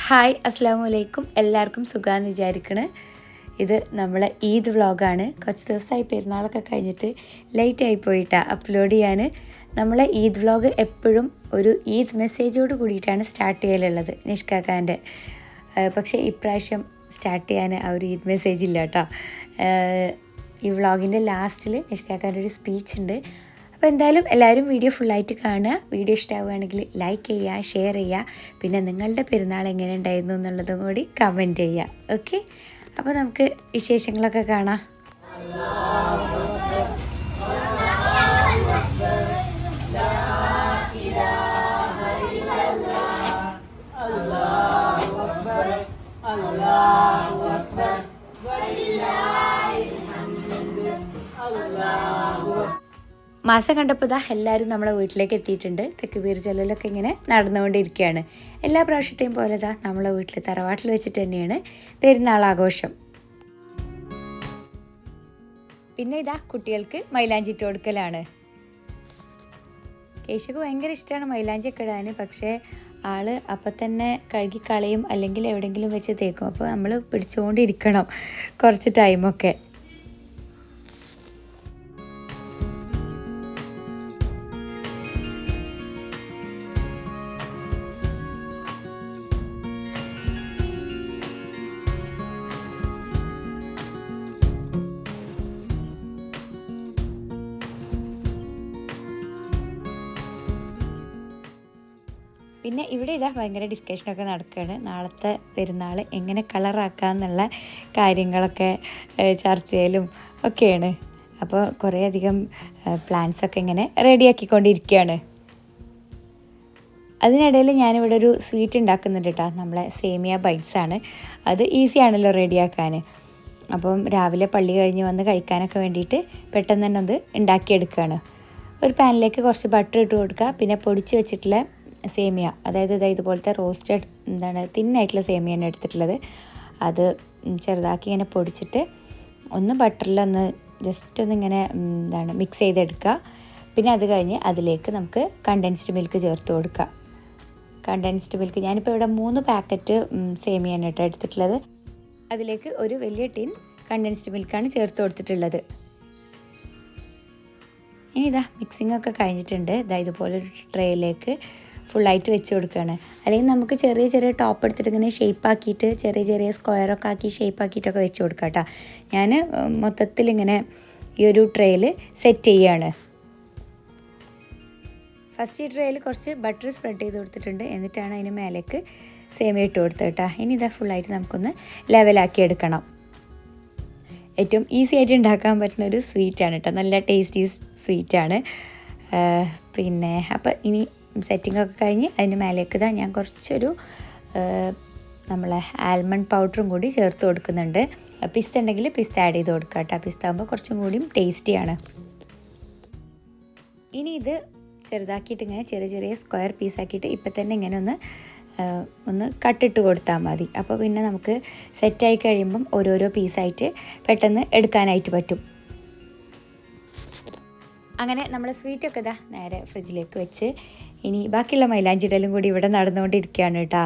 Hi അസ്സാം വലൈക്കും. എല്ലാവർക്കും സുഖമാണെന്ന് വിചാരിക്കണേ. ഇത് നമ്മളെ ഈദ് വ്ളോഗാണ്. കുറച്ച് ദിവസമായി പെരുന്നാളൊക്കെ കഴിഞ്ഞിട്ട് ലേറ്റായി പോയിട്ടാണ് അപ്ലോഡ് ചെയ്യാൻ. നമ്മളെ ഈദ് വ്ളോഗ് എപ്പോഴും ഒരു ഈദ് മെസ്സേജോട് കൂടിയിട്ടാണ് സ്റ്റാർട്ട് ചെയ്യലുള്ളത് നിഷ്കാക്കാൻ്റെ. പക്ഷേ ഇപ്രാവശ്യം സ്റ്റാർട്ട് ചെയ്യാൻ ആ ഒരു ഈദ് മെസ്സേജ് ഇല്ല കേട്ടോ. ഈ വ്ളോഗിൻ്റെ ലാസ്റ്റിൽ നിഷ്കാക്കാൻ്റെ ഒരു സ്പീച്ച് ഉണ്ട്. അപ്പോൾ എന്തായാലും എല്ലാവരും വീഡിയോ ഫുള്ളായിട്ട് കാണുക. വീഡിയോ ഇഷ്ടമാവുകയാണെങ്കിൽ ലൈക്ക് ചെയ്യുക, ഷെയർ ചെയ്യുക. പിന്നെ നിങ്ങളുടെ പെരുന്നാൾ എങ്ങനെ ഉണ്ടായിരുന്നു എന്നുള്ളതും കൂടി കമൻറ്റ് ചെയ്യുക. ഓക്കെ, അപ്പോൾ നമുക്ക് വിശേഷങ്ങളൊക്കെ കാണാം. മാസം കണ്ടപ്പോൾ ഇതാ എല്ലാവരും നമ്മളെ വീട്ടിലേക്ക് എത്തിയിട്ടുണ്ട്. തെക്കുബീർ ജലലൊക്കെ ഇങ്ങനെ നടന്നുകൊണ്ടിരിക്കുകയാണ്. എല്ലാ പ്രാവശ്യത്തെയും പോലെ ഇതാ നമ്മളെ വീട്ടിൽ തറവാട്ടിൽ വെച്ചിട്ട് തന്നെയാണ് പെരുന്നാൾ ആഘോഷം. പിന്നെ ഇതാ കുട്ടികൾക്ക് മൈലാഞ്ചി ഇട്ട് കൊടുക്കലാണ്. കേശുക്ക് ഭയങ്കര ഇഷ്ടമാണ് മൈലാഞ്ചി ഒക്കെ ഇടാൻ. പക്ഷേ ആള് അപ്പം തന്നെ കഴുകി കളയും, അല്ലെങ്കിൽ എവിടെയെങ്കിലും വെച്ച് തേക്കും. അപ്പോൾ നമ്മൾ പിടിച്ചുകൊണ്ടിരിക്കണം കുറച്ച് ടൈമൊക്കെ. പിന്നെ ഇവിടെ ഇതാ ഭയങ്കര ഡിസ്കഷനൊക്കെ നടക്കുകയാണ്. നാളത്തെ പെരുന്നാൾ എങ്ങനെ കളറാക്കാമെന്നുള്ള കാര്യങ്ങളൊക്കെ ചർച്ചയിലും ഒക്കെയാണ്. അപ്പോൾ കുറേയധികം പ്ലാൻസൊക്കെ ഇങ്ങനെ റെഡിയാക്കിക്കൊണ്ടിരിക്കുകയാണ്. അതിനിടയിൽ ഞാനിവിടെ ഒരു സ്വീറ്റ് ഉണ്ടാക്കുന്നുണ്ട് കേട്ടോ. നമ്മളെ സേമിയ ബൈറ്റ്സാണ്. അത് ഈസിയാണല്ലോ റെഡിയാക്കാൻ. അപ്പം രാവിലെ പള്ളി കഴിഞ്ഞ് വന്ന് കഴിക്കാനൊക്കെ വേണ്ടിയിട്ട് പെട്ടെന്ന് തന്നെ ഒന്ന് ഉണ്ടാക്കിയെടുക്കുകയാണ്. ഒരു പാനിലേക്ക് കുറച്ച് ബട്ടർ ഇട്ട് കൊടുക്കുക. പിന്നെ പൊടിച്ച് വെച്ചിട്ടുള്ള സേമിയ, അതായത് ഇതുപോലത്തെ റോസ്റ്റഡ് തിന്നായിട്ടുള്ള സേമിയാണ് എടുത്തിട്ടുള്ളത്. അത് ചെറുതാക്കി ഇങ്ങനെ പൊടിച്ചിട്ട് ഒന്ന് ബട്ടറിലൊന്ന് ജസ്റ്റ് ഒന്നിങ്ങനെ മിക്സ് ചെയ്തെടുക്കുക. പിന്നെ അത് കഴിഞ്ഞ് അതിലേക്ക് നമുക്ക് കണ്ടൻസ്ഡ് മിൽക്ക് ചേർത്ത് കൊടുക്കുക. കണ്ടൻസ്ഡ് മിൽക്ക് ഞാനിപ്പോൾ ഇവിടെ 3 പാക്കറ്റ് സേമിയാണ് കേട്ടോ എടുത്തിട്ടുള്ളത്. അതിലേക്ക് ഒരു വലിയ ടിൻ കണ്ടൻസ്ഡ് മിൽക്കാണ് ചേർത്ത് കൊടുത്തിട്ടുള്ളത്. ഇനി ഇതാ മിക്സിംഗ് ഒക്കെ കഴിഞ്ഞിട്ടുണ്ട്. ഇതുപോലൊരു ട്രേയിലേക്ക് ഫുള്ളായിട്ട് വെച്ച് കൊടുക്കുകയാണ്. അല്ലെങ്കിൽ നമുക്ക് ചെറിയ ചെറിയ ടോപ്പ് എടുത്തിട്ട് ഇങ്ങനെ ഷേപ്പാക്കിയിട്ട് ചെറിയ ചെറിയ സ്ക്വയറൊക്കെ ആക്കി ഷേപ്പാക്കിയിട്ടൊക്കെ വെച്ച് കൊടുക്കാം കേട്ടോ. ഞാൻ മൊത്തത്തിലിങ്ങനെ ഈ ഒരു ട്രേയിൽ സെറ്റ് ചെയ്യുകയാണ്. ഫസ്റ്റ് ഈ ട്രേയിൽ കുറച്ച് ബട്ടർ സ്പ്രെഡ് ചെയ്ത് കൊടുത്തിട്ടുണ്ട്. എന്നിട്ടാണ് അതിന് മേലേക്ക് സേമിയ ഇട്ട് കൊടുത്തത് കേട്ടോ. ഇനി ഇതാ ഫുള്ളായിട്ട് നമുക്കൊന്ന് ലെവലാക്കി എടുക്കണം. ഏറ്റവും ഈസി ആയിട്ട് ഉണ്ടാക്കാൻ പറ്റുന്ന ഒരു സ്വീറ്റാണ് കേട്ടോ. നല്ല ടേസ്റ്റി സ്വീറ്റാണ്. പിന്നെ അപ്പോൾ ഇനി സെറ്റിങ്ങൊക്കെ കഴിഞ്ഞ് അതിന് മേലേക്ക് ഞാൻ കുറച്ചൊരു നമ്മളെ ആൽമണ്ട് പൗഡറും കൂടി ചേർത്ത് കൊടുക്കുന്നുണ്ട്. പിസ്ത ഉണ്ടെങ്കിൽ പിസ്ത ആഡ് ചെയ്ത് കൊടുക്കുക കേട്ടോ. പിസ്ത ആകുമ്പോൾ കുറച്ചും കൂടിയും ടേസ്റ്റിയാണ്. ഇനി ഇത് ചെറുതാക്കിയിട്ട് ഇങ്ങനെ ചെറിയ ചെറിയ സ്ക്വയർ പീസാക്കിയിട്ട് ഇപ്പം തന്നെ ഇങ്ങനെ ഒന്ന് കട്ടിട്ട് കൊടുത്താൽ മതി. അപ്പോൾ പിന്നെ നമുക്ക് സെറ്റായി കഴിയുമ്പം ഓരോരോ പീസായിട്ട് പെട്ടെന്ന് എടുക്കാനായിട്ട് പറ്റും. അങ്ങനെ നമ്മൾ സ്വീറ്റൊക്കെ നേരെ ഫ്രിഡ്ജിലേക്ക് വെച്ച് ഇനി ബാക്കിയുള്ള മൈലാഞ്ചിടലും കൂടി ഇവിടെ നടന്നുകൊണ്ടിരിക്കുകയാണ് കേട്ടോ.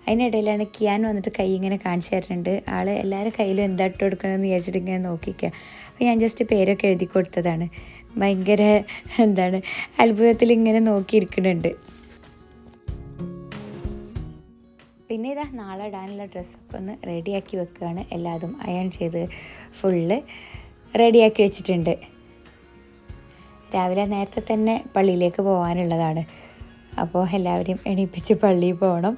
അതിനിടയിലാണ് കിയാൻ വന്നിട്ട് കൈ ഇങ്ങനെ കാണിച്ചു തരുന്നുണ്ട്. ആൾ എല്ലാവരുടെ കയ്യിലും എന്താ ഇട്ട് കൊടുക്കണമെന്ന് വിചാരിച്ചിട്ട് ഇങ്ങനെ നോക്കിക്കുക. അപ്പോൾ ഞാൻ ജസ്റ്റ് പേരൊക്കെ എഴുതി കൊടുത്തതാണ്. ഭയങ്കര അത്ഭുതത്തിൽ ഇങ്ങനെ നോക്കിയിരിക്കുന്നുണ്ട്. പിന്നെ നാളെ ഇടാനുള്ള ഡ്രസ്സൊക്കെ ഒന്ന് റെഡിയാക്കി വെക്കുകയാണ്. എല്ലാതും അയൺ ചെയ്ത് ഫുള്ള് റെഡിയാക്കി വെച്ചിട്ടുണ്ട്. രാവിലെ നേരത്തെ തന്നെ പള്ളിയിലേക്ക് പോകാനുള്ളതാണ്. അപ്പോൾ എല്ലാവരെയും എണീപ്പിച്ച് പള്ളിയിൽ പോകണം.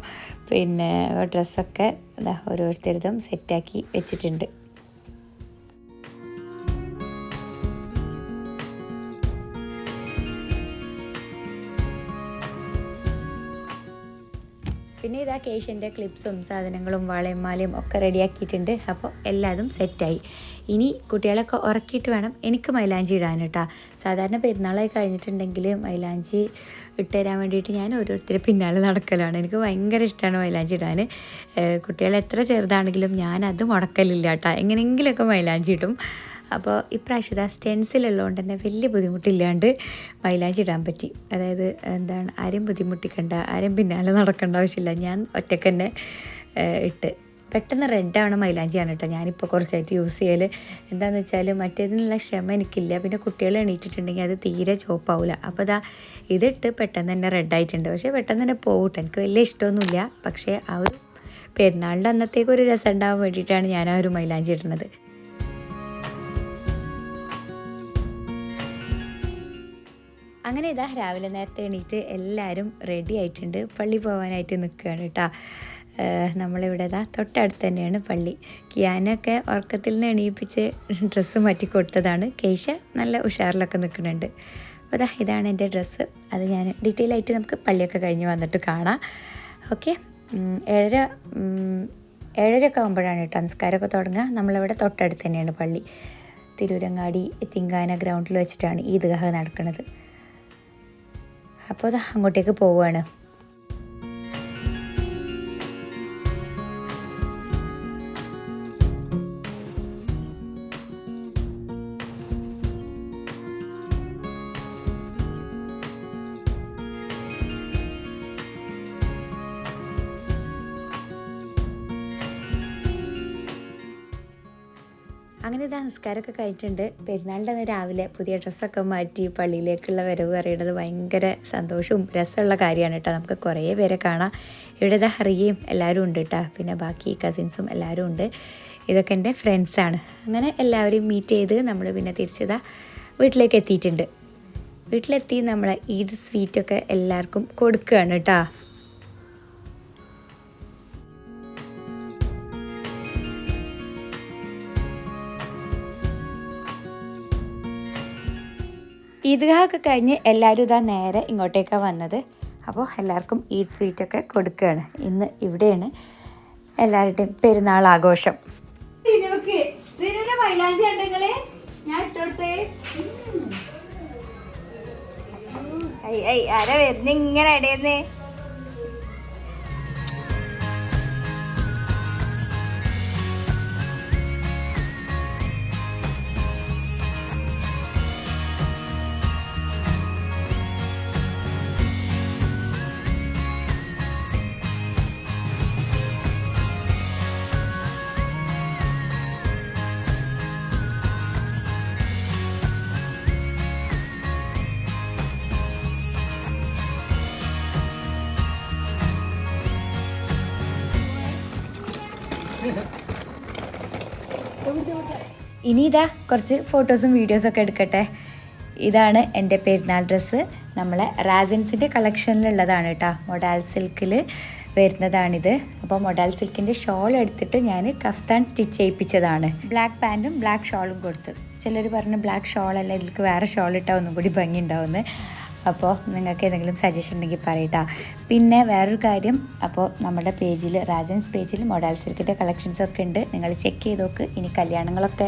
പിന്നെ ഡ്രസ്സൊക്കെ ഓരോരുത്തരുതും സെറ്റാക്കി വെച്ചിട്ടുണ്ട്. പിന്നെ കേശിൻ്റെ ക്ലിപ്സും സാധനങ്ങളും വളയും മാലയും ഒക്കെ റെഡിയാക്കിയിട്ടുണ്ട്. അപ്പോൾ എല്ലാതും സെറ്റായി. ഇനി കുട്ടികളൊക്കെ ഉറക്കിയിട്ട് വേണം എനിക്ക് മൈലാഞ്ചി ഇടാൻ കേട്ടോ. സാധാരണ പെരുന്നാളായി കഴിഞ്ഞിട്ടുണ്ടെങ്കിൽ മൈലാഞ്ചി ഇട്ടുതരാൻ വേണ്ടിയിട്ട് ഞാൻ ഓരോരുത്തരും പിന്നാലെ നടക്കലാണ്. എനിക്ക് ഭയങ്കര ഇഷ്ടമാണ് മൈലാഞ്ചി ഇടാൻ. കുട്ടികൾ എത്ര ചെറുതാണെങ്കിലും ഞാനത് മുടക്കലില്ല കേട്ടോ. എങ്ങനെയെങ്കിലുമൊക്കെ മൈലാഞ്ചി ഇടും. അപ്പോൾ ഇപ്രാവശ്യത സ്റ്റെൻസിലുള്ളതുകൊണ്ട് തന്നെ വലിയ ബുദ്ധിമുട്ടില്ലാണ്ട് മൈലാഞ്ചി ഇടാൻ പറ്റി. അതായത് എന്താണ്, ആരെയും ബുദ്ധിമുട്ടിക്കണ്ട, ആരെയും പിന്നാലെ നടക്കേണ്ട ആവശ്യമില്ല. ഞാൻ ഒറ്റയ്ക്ക് തന്നെ ഇട്ട് പെട്ടെന്ന് റെഡാണ് മൈലാഞ്ചിയാണ് കേട്ടോ ഞാനിപ്പോൾ കുറച്ചായിട്ട് യൂസ് ചെയ്യൽ. എന്താണെന്ന് വെച്ചാൽ മറ്റേതിനുള്ള ക്ഷമ എനിക്കില്ല. പിന്നെ കുട്ടികൾ എണീറ്റിട്ടുണ്ടെങ്കിൽ അത് തീരെ ചോപ്പാവില്ല. അപ്പോൾ ഇതാ ഇതിട്ട് പെട്ടെന്ന് തന്നെ റെഡായിട്ടുണ്ട്. പക്ഷേ പെട്ടെന്ന് തന്നെ പോകട്ടെ, എനിക്ക് വലിയ ഇഷ്ടമൊന്നുമില്ല. പക്ഷേ ആ ഒരു പെരുന്നാളിൻ്റെ അന്നത്തേക്ക് ഒരു രസം ഉണ്ടാകാൻ വേണ്ടിയിട്ടാണ് ഞാൻ ആ ഒരു മൈലാഞ്ചി ഇടുന്നത്. അങ്ങനെ ഇതാ രാവിലെ നേരത്തെ എണീറ്റ് എല്ലാവരും റെഡി ആയിട്ടുണ്ട്. പള്ളി പോകാനായിട്ട് നിൽക്കുകയാണ് കേട്ടോ. നമ്മളിവിടെ ഇതാ തൊട്ടടുത്ത് തന്നെയാണ് പള്ളി. കിയാനൊക്കെ ഉറക്കത്തിൽ നിന്ന് എണീപ്പിച്ച് ഡ്രസ്സ് മാറ്റി കൊടുത്തതാണ്. കേശ നല്ല ഉഷാറിലൊക്കെ നിൽക്കുന്നുണ്ട്. അപ്പോൾ ഇതാ ഇതാണ് എൻ്റെ ഡ്രസ്സ്. അത് ഞാൻ ഡീറ്റെയിൽ ആയിട്ട് നമുക്ക് പള്ളിയൊക്കെ കഴിഞ്ഞ് വന്നിട്ട് കാണാം. ഓക്കെ, 7:30 ആകുമ്പോഴാണ് കേട്ടോ നിസ്കാരമൊക്കെ തുടങ്ങുക. നമ്മളിവിടെ തൊട്ടടുത്ത് തന്നെയാണ് പള്ളി. തിരൂരങ്ങാടി തിങ്കാന ഗ്രൗണ്ടിൽ വെച്ചിട്ടാണ് ഈദ്ഗാഹ് നടക്കുന്നത്. അപ്പോൾ അങ്ങോട്ടേക്ക് പോവുകയാണ്. അങ്ങനെ ഇതാ നിസ്കാരമൊക്കെ കഴിഞ്ഞിട്ടുണ്ട്. പെരുന്നാളിൻ്റെ അന്ന് രാവിലെ പുതിയ ഡ്രസ്സൊക്കെ മാറ്റി പള്ളിയിലേക്കുള്ള വരവ് അറിയുന്നത് ഭയങ്കര സന്തോഷവും രസമുള്ള കാര്യമാണ് കേട്ടോ. നമുക്ക് കുറേ പേരെ കാണാം. ഇവിടെ ഇതാ ഹറിയയും എല്ലാവരും ഉണ്ട് കേട്ടോ. പിന്നെ ബാക്കി കസിൻസും എല്ലാവരും ഉണ്ട്. ഇതൊക്കെ എൻ്റെ ഫ്രണ്ട്സാണ്. അങ്ങനെ എല്ലാവരെയും മീറ്റ് ചെയ്ത് നമ്മൾ പിന്നെ തിരിച്ചതാ വീട്ടിലേക്ക് എത്തിയിട്ടുണ്ട്. വീട്ടിലെത്തി നമ്മൾ ഈദ് സ്വീറ്റൊക്കെ എല്ലാവർക്കും കൊടുക്കുകയാണ് കേട്ടോ. ഈദ്ഗാഹൊക്കെ കഴിഞ്ഞ് എല്ലാവരും ഇതാ നേരെ ഇങ്ങോട്ടേക്കാണ് വന്നത്. അപ്പോൾ എല്ലാവർക്കും ഈദ് സ്വീറ്റൊക്കെ കൊടുക്കുകയാണ്. ഇന്ന് ഇവിടെയാണ് എല്ലാവരുടെയും പെരുന്നാൾ ആഘോഷം. ആരാ വരുന്ന ഇങ്ങനെ ഇടയുന്നേ? ഇനി ഇതാ കുറച്ച് ഫോട്ടോസും വീഡിയോസൊക്കെ എടുക്കട്ടെ. ഇതാണ് എൻ്റെ പെരുന്നാൾ ഡ്രസ്സ്. നമ്മളെ റാസിൻസിൻ്റെ കളക്ഷനിലുള്ളതാണ് കേട്ടോ. മൊഡാൽ സിൽക്കിൽ വരുന്നതാണിത്. അപ്പോൾ മൊഡാൽ സിൽക്കിൻ്റെ ഷോൾ എടുത്തിട്ട് ഞാൻ കഫ്താൻ സ്റ്റിച്ച് ചെയ്യിപ്പിച്ചതാണ്. ബ്ലാക്ക് പാൻറ്റും ബ്ലാക്ക് ഷോളും കൊടുത്ത്. ചിലർ പറഞ്ഞ് ബ്ലാക്ക് ഷോളല്ല, ഇതിലേക്ക് വേറെ ഷോൾ ഇട്ടാൽ ഒന്നും കൂടി ഭംഗി ഉണ്ടാവുമെന്ന്. അപ്പോൾ നിങ്ങൾക്ക് എന്തെങ്കിലും സജഷൻ ഉണ്ടെങ്കിൽ പറയട്ടാ. പിന്നെ വേറൊരു കാര്യം, അപ്പോൾ നമ്മുടെ പേജിൽ റാസിൻസ് പേജിൽ മൊഡാൽ സിൽക്കിൻ്റെ കളക്ഷൻസൊക്കെ ഉണ്ട്. നിങ്ങൾ ചെക്ക് ചെയ്ത് നോക്ക്. ഇനി കല്യാണങ്ങളൊക്കെ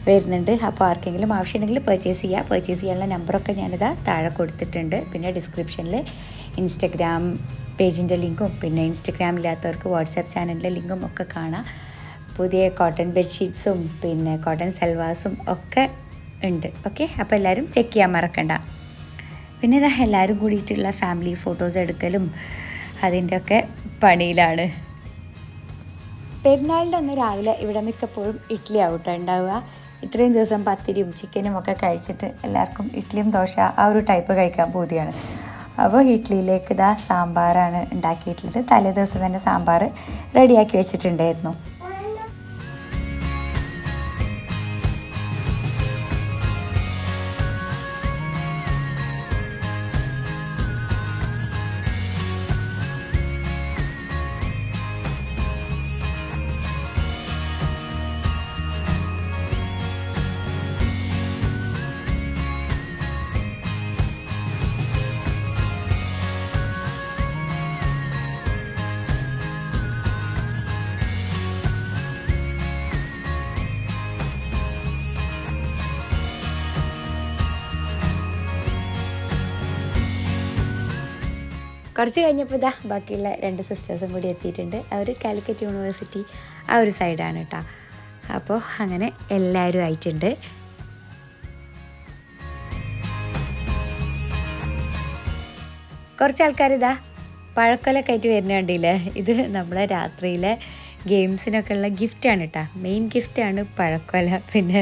വരുന്നുണ്ട്. അപ്പോൾ ആർക്കെങ്കിലും ആവശ്യമുണ്ടെങ്കിൽ പർച്ചേസ് ചെയ്യുക. പർച്ചേസ് ചെയ്യാനുള്ള നമ്പറൊക്കെ ഞാനിതാ താഴെ കൊടുത്തിട്ടുണ്ട്. പിന്നെ ഡിസ്ക്രിപ്ഷനിൽ ഇൻസ്റ്റഗ്രാം പേജിൻ്റെ ലിങ്കും പിന്നെ ഇൻസ്റ്റഗ്രാമില്ലാത്തവർക്ക് വാട്സാപ്പ് ചാനലിൻ്റെ ലിങ്കും ഒക്കെ കാണാം. പുതിയ കോട്ടൺ ബെഡ്ഷീറ്റ്സും പിന്നെ കോട്ടൺ സൽവാസും ഒക്കെ ഉണ്ട്. ഓക്കെ, അപ്പോൾ എല്ലാവരും ചെക്ക് ചെയ്യാൻ മറക്കണ്ട. പിന്നെ ഇതാ എല്ലാവരും കൂടിയിട്ടുള്ള ഫാമിലി ഫോട്ടോസ് എടുക്കലും അതിൻ്റെയൊക്കെ പണിയിലാണ്. പെരുന്നാളിൻ്റെ അന്ന് രാവിലെ ഇവിടെ മിക്കപ്പോഴും ഇഡ്ഡലി ആവട്ടെ ഉണ്ടാവുക. ഇത്രയും ദിവസം പത്തിരിയും ചിക്കനും ഒക്കെ കഴിച്ചിട്ട് എല്ലാവർക്കും ഇഡ്ഡലിയും ദോശ ആ ഒരു ടൈപ്പ് കഴിക്കാൻ പൂതിയാണ്. അപ്പോൾ ഇഡ്ഡലിയിലേക്ക് ഇതാ സാമ്പാറാണ് ഉണ്ടാക്കിയിട്ടുള്ളത്. തലേ ദിവസം തന്നെ സാമ്പാർ റെഡിയാക്കി വെച്ചിട്ടുണ്ടായിരുന്നു. കുറച്ച് കഴിഞ്ഞപ്പോൾ ഇതാ ബാക്കിയുള്ള 2 സിസ്റ്റേഴ്സും കൂടി എത്തിയിട്ടുണ്ട്. അവർ കാലിക്കറ്റ് യൂണിവേഴ്സിറ്റി ആ ഒരു സൈഡാണ് കേട്ടോ. അപ്പോൾ അങ്ങനെ എല്ലാവരും ആയിട്ടുണ്ട്. കുറച്ച് ആൾക്കാർ ഇതാ പഴക്കൊലൊക്കെ ആയിട്ട് വരുന്ന കണ്ടില്ലേ, ഇത് നമ്മളെ രാത്രിയിലെ ഗെയിംസിനൊക്കെ ഉള്ള ഗിഫ്റ്റാണ് കേട്ടോ. മെയിൻ ഗിഫ്റ്റാണ് പഴക്കൊല. പിന്നെ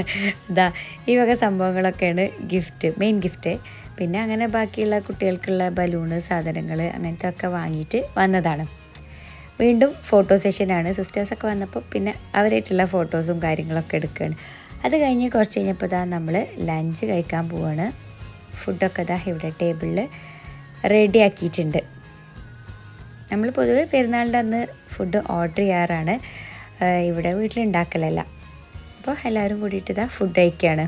ഇതാ ഈ വക സംഭവങ്ങളൊക്കെയാണ് ഗിഫ്റ്റ്, മെയിൻ ഗിഫ്റ്റ്. പിന്നെ അങ്ങനെ ബാക്കിയുള്ള കുട്ടികൾക്കുള്ള ബലൂണ് സാധനങ്ങൾ അങ്ങനത്തെ ഒക്കെ വാങ്ങിയിട്ട് വന്നതാണ്. വീണ്ടും ഫോട്ടോ സെഷനാണ്. സിസ്റ്റേഴ്സൊക്കെ വന്നപ്പോൾ പിന്നെ അവരായിട്ടുള്ള ഫോട്ടോസും കാര്യങ്ങളൊക്കെ എടുക്കുകയാണ്. അത് കഴിഞ്ഞ് കുറച്ച് കഴിഞ്ഞപ്പോൾ ഇതാ നമ്മൾ ലഞ്ച് കഴിക്കാൻ പോവാണ്. ഫുഡൊക്കെ ഇതാ ഇവിടെ ടേബിളിൽ റെഡി ആക്കിയിട്ടുണ്ട്. നമ്മൾ പൊതുവെ പെരുന്നാളിൻ്റെ അന്ന് ഫുഡ് ഓർഡർ ചെയ്യാറാണ്, ഇവിടെ വീട്ടിലുണ്ടാക്കലല്ല. അപ്പോൾ എല്ലാവരും കൂടിയിട്ട് ഇതാ ഫുഡ് കഴിക്കുകയാണ്.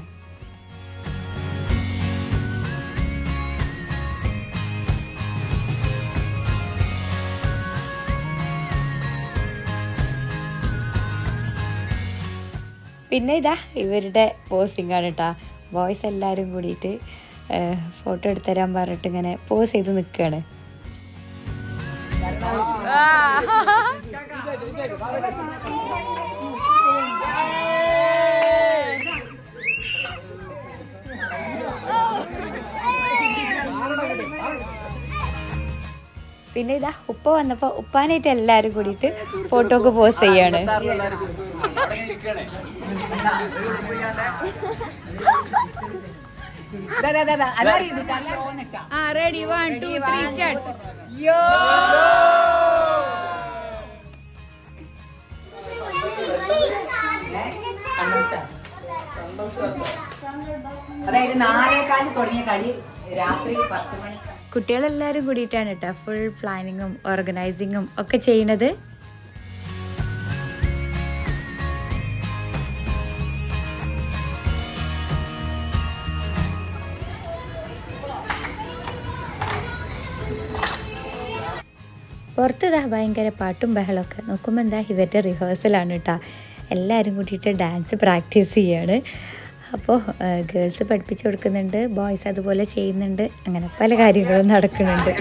പിന്നെ ഇതാ ഇവരുടെ പോസിങ് ആണ് കേട്ടോ. ബോയ്സ് എല്ലാവരും കൂടിയിട്ട് ഫോട്ടോ എടുത്തുതരാൻ പറഞ്ഞിട്ട് ഇങ്ങനെ പോസ് ചെയ്ത് നിൽക്കുകയാണ്. പിന്നെ ഇതാ ഉപ്പ വന്നപ്പോൾ ഉപ്പാനായിട്ട് എല്ലാവരും കൂടിയിട്ട് ഫോട്ടോ ഒക്കെ പോസ് ചെയ്യാണ്. ready 1 2 3 start. അതായത് 4:15 തുടങ്ങിയ കളി രാത്രി 10 മണി. കുട്ടികളെല്ലാവരും കൂടിയിട്ടാണ് കേട്ടോ ഫുൾ പ്ലാനിങ്ങും ഓർഗനൈസിങ്ങും ഒക്കെ ചെയ്യണത്. പുറത്തിതാ ഭയങ്കര പാട്ടും ബഹളമൊക്കെ. നോക്കുമ്പോൾ എന്താ ഇവരുടെ റിഹേഴ്സലാണ് കേട്ടോ. എല്ലാവരും കൂടിയിട്ട് ഡാൻസ് പ്രാക്ടീസ് ചെയ്യാണ്. അപ്പോൾ ഗേൾസ് പഠിപ്പിച്ചു കൊടുക്കുന്നുണ്ട്, ബോയ്സ് അതുപോലെ ചെയ്യുന്നുണ്ട്. അങ്ങനെ പല കാര്യങ്ങളും നടക്കുന്നുണ്ട്.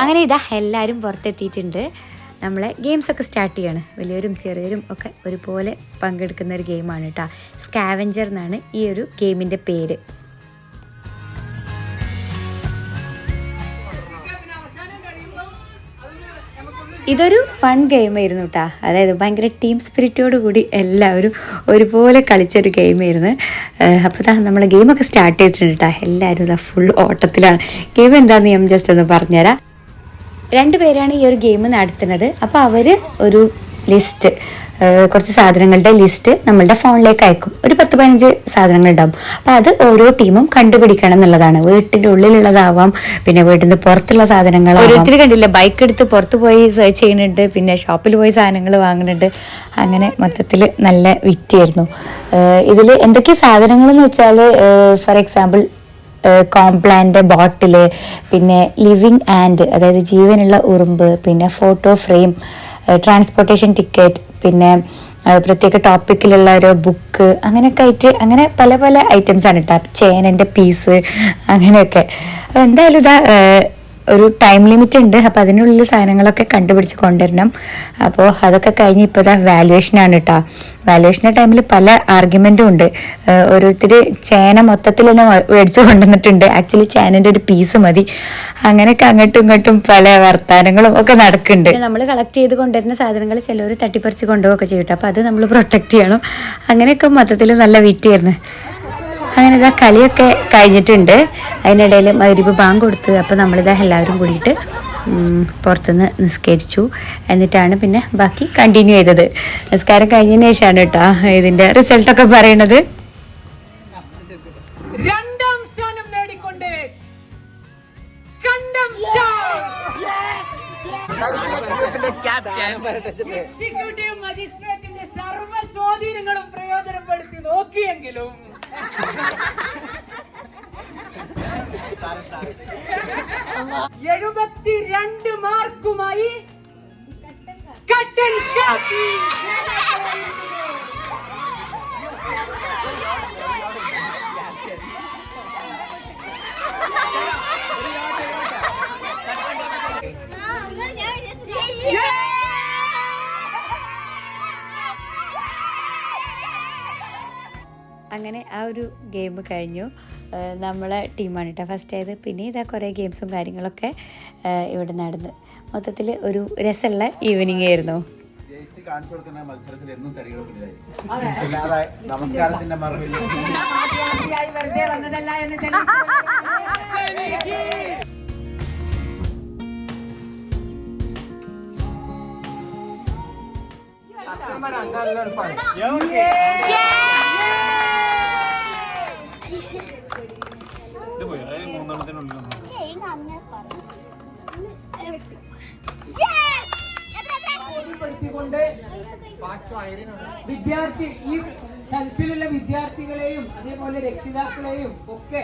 അങ്ങനെ ഇതാ എല്ലാവരും പുറത്തെത്തിയിട്ടുണ്ട്. നമ്മളെ ഗെയിംസൊക്കെ സ്റ്റാർട്ട് ചെയ്യാണ്. വലിയവരും ചെറിയവരും ഒക്കെ ഒരുപോലെ പങ്കെടുക്കുന്ന ഒരു ഗെയിമാണ് കേട്ടോ. സ്കാവഞ്ചർ എന്നാണ് ഈ ഒരു ഗെയിമിൻ്റെ പേര്. ഇതൊരു ഫൺ ഗെയിമായിരുന്നു കേട്ടോ. അതായത് ഭയങ്കര ടീം സ്പിരിറ്റോട് കൂടി എല്ലാവരും ഒരുപോലെ കളിച്ചൊരു ഗെയിമായിരുന്നു. അപ്പോൾ ഇതാ നമ്മളെ ഗെയിമൊക്കെ സ്റ്റാർട്ട് ചെയ്തിട്ടുണ്ട് കേട്ടോ. എല്ലാവരും ഇതാ ഫുൾ ഓട്ടത്തിലാണ്. ഗെയിം എന്താണെന്ന് ഞാൻ ജസ്റ്റ് ഒന്ന് പറഞ്ഞുതരാം. 2 പേരാണ് ഈ ഒരു ഗെയിം നടത്തുന്നത്. അപ്പോൾ അവർ ഒരു ലിസ്റ്റ്, കുറച്ച് സാധനങ്ങളുടെ ലിസ്റ്റ് നമ്മളുടെ ഫോണിലേക്ക് അയക്കും. ഒരു 10-15 സാധനങ്ങൾ ഉണ്ടാവും. അപ്പോൾ അത് ഓരോ ടീമും കണ്ടുപിടിക്കണം എന്നുള്ളതാണ്. വീട്ടിൻ്റെ ഉള്ളിലുള്ളതാവാം, പിന്നെ വീട്ടിൽ നിന്ന് പുറത്തുള്ള സാധനങ്ങൾ. ഓരോരുത്തർ കണ്ടില്ല, ബൈക്ക് എടുത്ത് പുറത്ത് പോയി സെർച്ച് ചെയ്യുന്നുണ്ട്, പിന്നെ ഷോപ്പിൽ പോയി സാധനങ്ങൾ വാങ്ങുന്നുണ്ട്. അങ്ങനെ മൊത്തത്തിൽ നല്ല വിറ്റായിരുന്നു. ഇതിൽ എന്തൊക്കെ സാധനങ്ങളെന്ന് വെച്ചാൽ, ഫോർ എക്സാമ്പിൾ കോംപ്ലാൻ്റെ ബോട്ടില്, പിന്നെ ലിവിങ് ആൻഡ് അതായത് ജീവനുള്ള ഉറുമ്പ്, പിന്നെ ഫോട്ടോ ഫ്രെയിം, ട്രാൻസ്പോർട്ടേഷൻ ടിക്കറ്റ്, പിന്നെ പ്രത്യേക ടോപ്പിക്കിലുള്ള ഒരു ബുക്ക്, അങ്ങനെയൊക്കെ ആയിട്ട് അങ്ങനെ പല പല ഐറ്റംസ് ആണ് കേട്ടോ. ചേനൻ്റെ പീസ് അങ്ങനെയൊക്കെ. അപ്പോൾ എന്തായാലും ഇതാ ഒരു ടൈം ലിമിറ്റ് ഉണ്ട്. അപ്പോൾ അതിനുള്ളിൽ സാധനങ്ങളൊക്കെ കണ്ടുപിടിച്ച് കൊണ്ടുവരണം. അപ്പോൾ അതൊക്കെ കഴിഞ്ഞ് ഇപ്പോൾ ഇതാ വാല്യുവേഷനാണ് കേട്ടോ. വാല്യുവേഷൻ്റെ ടൈമിൽ പല ആർഗ്യുമെൻറ്റും ഉണ്ട്. ഓരോരുത്തർ ചേന മൊത്തത്തിൽ തന്നെ മേടിച്ച് കൊണ്ടുവന്നിട്ടുണ്ട്. ആക്ച്വലി ചേനൻ്റെ ഒരു പീസ് മതി. അങ്ങനെയൊക്കെ അങ്ങോട്ടും ഇങ്ങോട്ടും പല വർത്താനങ്ങളും ഒക്കെ നടക്കുന്നുണ്ട്. നമ്മൾ കളക്ട് ചെയ്ത് കൊണ്ടുവരുന്ന സാധനങ്ങൾ ചിലവർ തട്ടിപ്പറിച്ച് കൊണ്ടുപോകൊക്കെ ചെയ്യും. അപ്പോൾ അത് നമ്മൾ പ്രൊട്ടക്റ്റ് ചെയ്യണം. അങ്ങനെയൊക്കെ മൊത്തത്തിൽ നല്ല വിറ്റായിരുന്നു. അങ്ങനെ ഇതാ കളിയൊക്കെ കഴിഞ്ഞിട്ടുണ്ട്. അതിനിടയിൽ മഗ്‌രിബ് ബാങ്ക് കൊടുത്ത് അപ്പോൾ നമ്മളിതാ എല്ലാവരും കൂടിയിട്ട് പുറത്തുനിന്ന് നിസ്കരിച്ചു. എന്നിട്ടാണ് പിന്നെ ബാക്കി കണ്ടിന്യൂ ചെയ്തത്. നിസ്കാരം കഴിഞ്ഞതിന് ശേഷമാണ് കേട്ടോ ഇതിൻ്റെ റിസൾട്ടൊക്കെ പറയണത്. രണ്ടാം സ്ഥാനം നേടിക്കൊണ്ട് എക്സിക്യൂട്ടീവ് മജിസ്ട്രേറ്റിന്റെ സർവ്വ സ്വാധീനങ്ങളും പ്രയോജനപ്പെടുത്തി നോക്കിയെങ്കിലും 72 മാർക്കുമായി കട്ടൻ കാപ്പി അങ്ങനെ ആ ഒരു ഗെയിം കഴിഞ്ഞു. നമ്മളെ ടീമാണ് കേട്ടോ ഫസ്റ്റ് ആയത്. പിന്നെ ഇതാ കുറേ ഗെയിംസും കാര്യങ്ങളൊക്കെ ഇവിടെ നടന്ന് മൊത്തത്തിൽ ഒരു രസമുള്ള ഈവനിങ് ആയിരുന്നു. കാണിച്ചു കൊടുക്കുന്ന മത്സരത്തിൽ എന്നും തരികളൊക്കെ അല്ലാതെ നമസ്കാരത്തിന്റെ മറവിൽ വെറുതെ വന്നതല്ല എന്ന് വിദ്യാർത്ഥി ഈ സദസ്സിലുള്ള വിദ്യാർത്ഥികളെയും അതേപോലെ രക്ഷിതാക്കളെയും ഒക്കെ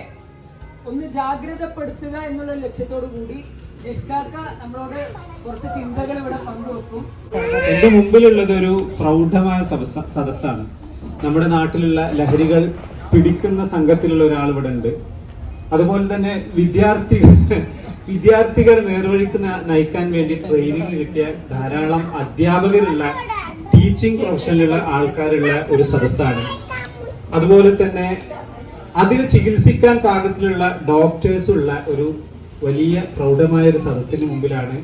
ഒന്ന് ജാഗ്രതപ്പെടുത്തുക എന്നുള്ള ലക്ഷ്യത്തോടു കൂടി ജഷ്കാക്ക നമ്മളോട് കുറച്ച് ചിന്തകൾ ഇവിടെ പങ്കുവെക്കും. എന്റെ മുമ്പിലുള്ളത് ഒരു പ്രൗഢമായ സദസ്സാണ്. നമ്മുടെ നാട്ടിലുള്ള ലഹരികൾ പിടിക്കുന്ന സംഘത്തിലുള്ള ഒരാൾ ഇവിടെ ഉണ്ട്. അതുപോലെ തന്നെ വിദ്യാർത്ഥികൾ നേർവഴിക്ക് നയിക്കാൻ വേണ്ടി ട്രെയിനിങ് കിട്ടിയ ധാരാളം അധ്യാപകരുള്ള ടീച്ചിങ് പ്രൊഫഷനിലുള്ള ആൾക്കാരുള്ള ഒരു സദസ്സാണ്. അതുപോലെ തന്നെ അതിന് ചികിത്സിക്കാൻ പാകത്തിലുള്ള ഡോക്ടേഴ്സ് ഉള്ള ഒരു വലിയ പ്രൗഢമായ ഒരു സദസ്സിന് മുമ്പിലാണ്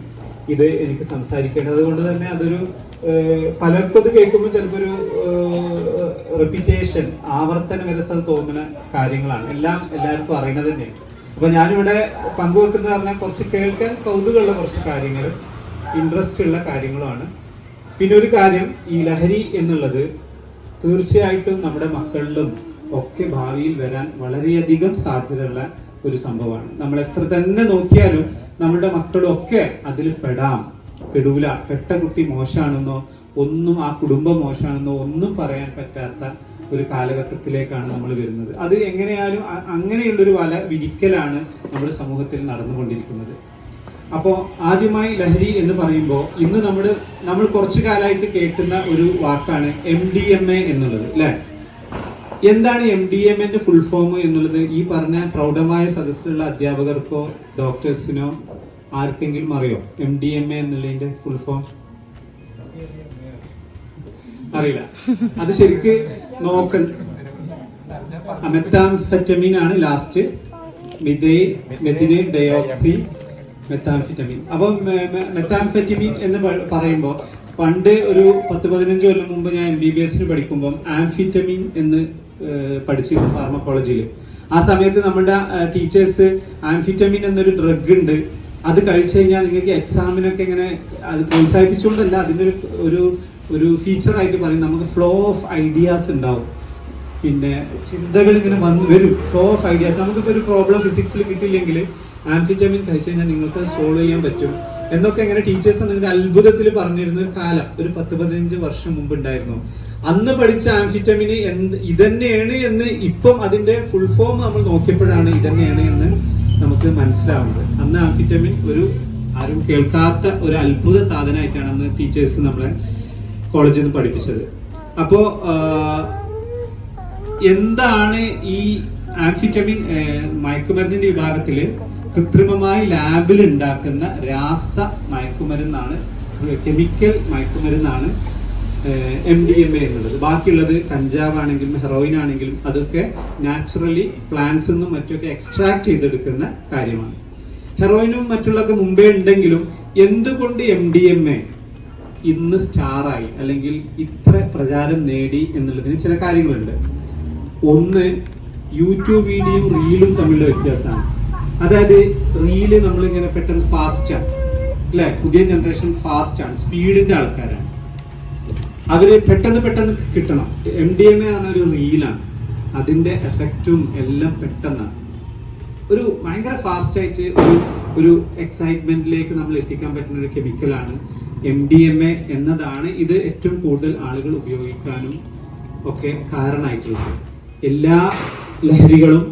ഇത് എനിക്ക് സംസാരിക്കേണ്ടത്. അതുകൊണ്ട് തന്നെ അതൊരു പലർക്കും അത് കേൾക്കുമ്പോൾ ചിലപ്പോൾ ഒരു റെപ്പിറ്റേഷൻ, ആവർത്തന വിരസത തോന്നുന്ന കാര്യങ്ങളാണ്. എല്ലാവർക്കും അറിയണത് തന്നെയാണ്. അപ്പൊ ഞാനിവിടെ പങ്കുവെക്കുന്ന പറഞ്ഞാൽ കുറച്ച് കേൾക്കാൻ കൗതുകമുള്ള കുറച്ച് കാര്യങ്ങൾ, ഇൻട്രസ്റ്റ് ഉള്ള കാര്യങ്ങളുമാണ്. പിന്നെ ഒരു കാര്യം, ഈ ലഹരി എന്നുള്ളത് തീർച്ചയായിട്ടും നമ്മുടെ മക്കളിലും ഒക്കെ ഭാവിയിൽ വരാൻ വളരെയധികം സാധ്യതയുള്ള ഒരു സംഭവമാണ്. നമ്മൾ എത്ര തന്നെ നോക്കിയാലും നമ്മുടെ മക്കളൊക്കെ അതിൽ പെടൂല. പെട്ട കുട്ടി മോശമാണെന്നോ ഒന്നും, ആ കുടുംബം മോശമാണെന്നോ ഒന്നും പറയാൻ പറ്റാത്ത ഒരു കാലഘട്ടത്തിലേക്കാണ് നമ്മൾ വരുന്നത്. അത് എങ്ങനെയാലും അങ്ങനെയുള്ളൊരു വല വിരിക്കലാണ് നമ്മുടെ സമൂഹത്തിൽ നടന്നുകൊണ്ടിരിക്കുന്നത്. അപ്പോൾ ആദ്യമായി ലഹരി എന്ന് പറയുമ്പോൾ ഇന്ന് നമ്മൾ കുറച്ചു കാലമായിട്ട് കേൾക്കുന്ന ഒരു വാക്കാണ് MDMA എന്നുള്ളത്, അല്ലെ? എന്താണ് MDMA ഫുൾ ഫോം എന്നുള്ളത് ഈ പറഞ്ഞ പ്രൗഢമായ സദസ്സിലുള്ള അധ്യാപകർക്കോ ഡോക്ടേഴ്സിനോ ആർക്കെങ്കിലും അറിയോ? MDMA എന്നുള്ളതിന്റെ ഫുൾ ഫോം അറിയില്ല. അത് ശരിക്ക് നോക്കണ്ട. മെത്താംഫെറ്റമിൻ ആണ് ലാസ്റ്റ്. Methylene dioxy methamphetamine. അപ്പൊ മെത്താംഫെറ്റമിൻ എന്ന് പറയുമ്പോൾ പണ്ട് ഒരു 10-15 കൊല്ലം മുമ്പ് ഞാൻ MBBS പഠിക്കുമ്പോൾ ആംഫിറ്റമിൻ എന്ന് പഠിച്ചിരുന്നു ഫാർമക്കോളജിയിൽ. ആ സമയത്ത് നമ്മുടെ ടീച്ചേഴ്സ് ആംഫിറ്റമിൻ എന്നൊരു ഡ്രഗ് ഉണ്ട്, അത് കഴിച്ചു കഴിഞ്ഞാൽ നിങ്ങൾക്ക് എക്സാമിനൊക്കെ ഇങ്ങനെ അത് പ്രോത്സാഹിപ്പിച്ചുകൊണ്ടല്ല, അതിൻ്റെ ഒരു ഫീച്ചറായിട്ട് പറയും, നമുക്ക് ഫ്ലോ ഓഫ് ഐഡിയാസ് ഉണ്ടാവും. പിന്നെ ചിന്തകൾ ഇങ്ങനെ വരും, ഫ്ലോ ഓഫ് ഐഡിയാസ്. നമുക്കിപ്പോൾ ഒരു പ്രോബ്ലം ഫിസിക്സിൽ കിട്ടിയില്ലെങ്കിൽ ആംഫിറ്റമിൻ കഴിച്ചു കഴിഞ്ഞാൽ നിങ്ങൾക്ക് സോൾവ് ചെയ്യാൻ പറ്റും എന്നൊക്കെ ഇങ്ങനെ ടീച്ചേഴ്സ് എന്തെങ്കിലും അത്ഭുതത്തിൽ പറഞ്ഞിരുന്ന ഒരു കാലം ഒരു 10-15 വർഷം മുമ്പ് ഉണ്ടായിരുന്നു. അന്ന് പഠിച്ച ആംഫിറ്റമിന് ഇതന്നെയാണ് എന്ന് ഇപ്പം അതിന്റെ ഫുൾ ഫോം നമ്മൾ നോക്കിയപ്പോഴാണ് ഇതന്നെയാണ് എന്ന് നമുക്ക് മനസ്സിലാവുന്നത്. അന്ന് ആംഫിറ്റമിൻ ഒരു ആരും കേൾക്കാത്ത ഒരു അത്ഭുത സാധനമായിട്ടാണ് അന്ന് ടീച്ചേഴ്സ് നമ്മളെ കോളേജിൽ നിന്ന് പഠിപ്പിച്ചത്. അപ്പോ എന്താണ് ഈ ആംഫിറ്റമിൻ? മയക്കുമരുന്നിന്റെ വിഭാഗത്തില് കൃത്രിമമായി ലാബിൽ ഉണ്ടാക്കുന്ന രാസ മയക്കുമരുന്നാണ്, കെമിക്കൽ മയക്കുമരുന്നാണ് MDMA എന്നുള്ളത്. ബാക്കിയുള്ളത് കഞ്ചാവാണെങ്കിലും ഹെറോയിൻ ആണെങ്കിലും അതൊക്കെ നാച്ചുറലി പ്ലാന്റ്സിൽ നിന്നും മറ്റൊക്കെ എക്സ്ട്രാക്ട് ചെയ്തെടുക്കുന്ന കാര്യമാണ്. ഹെറോയിനും മറ്റുള്ളതൊക്കെ മുമ്പേ ഉണ്ടെങ്കിലും എന്തുകൊണ്ട് MDMA ഇന്ന് സ്റ്റാറായി അല്ലെങ്കിൽ ഇത്ര പ്രചാരം നേടി എന്നുള്ളതിന് ചില കാര്യങ്ങളുണ്ട്. ഒന്ന്, യൂട്യൂബ് വീഡിയോയും റീലും തമ്മിലുള്ള വ്യത്യാസമാണ്. അതായത് റീല് നമ്മളിങ്ങനെ പെട്ടെന്ന് ഫാസ്റ്റാണ് അല്ലെ, പുതിയ ജനറേഷൻ ഫാസ്റ്റാണ്, സ്പീഡിന്റെ ആൾക്കാരാണ്. അവര് പെട്ടെന്ന് കിട്ടണം. MDMA എന്നൊരു റീലാണ്, അതിന്റെ എഫക്റ്റും എല്ലാം പെട്ടെന്നാണ്. ഒരു ഭയങ്കര ഫാസ്റ്റ് ആയിട്ട് ഒരു എക്സൈറ്റ്മെന്റിലേക്ക് നമ്മൾ എത്തിക്കാൻ പറ്റുന്ന ഒരു കെമിക്കലാണ് MDMA എന്നതാണ് ഇത് ഏറ്റവും കൂടുതൽ ആളുകൾ ഉപയോഗിക്കാനും ഒക്കെ കാരണമായിട്ടുള്ളത്. എല്ലാ ലഹരികളും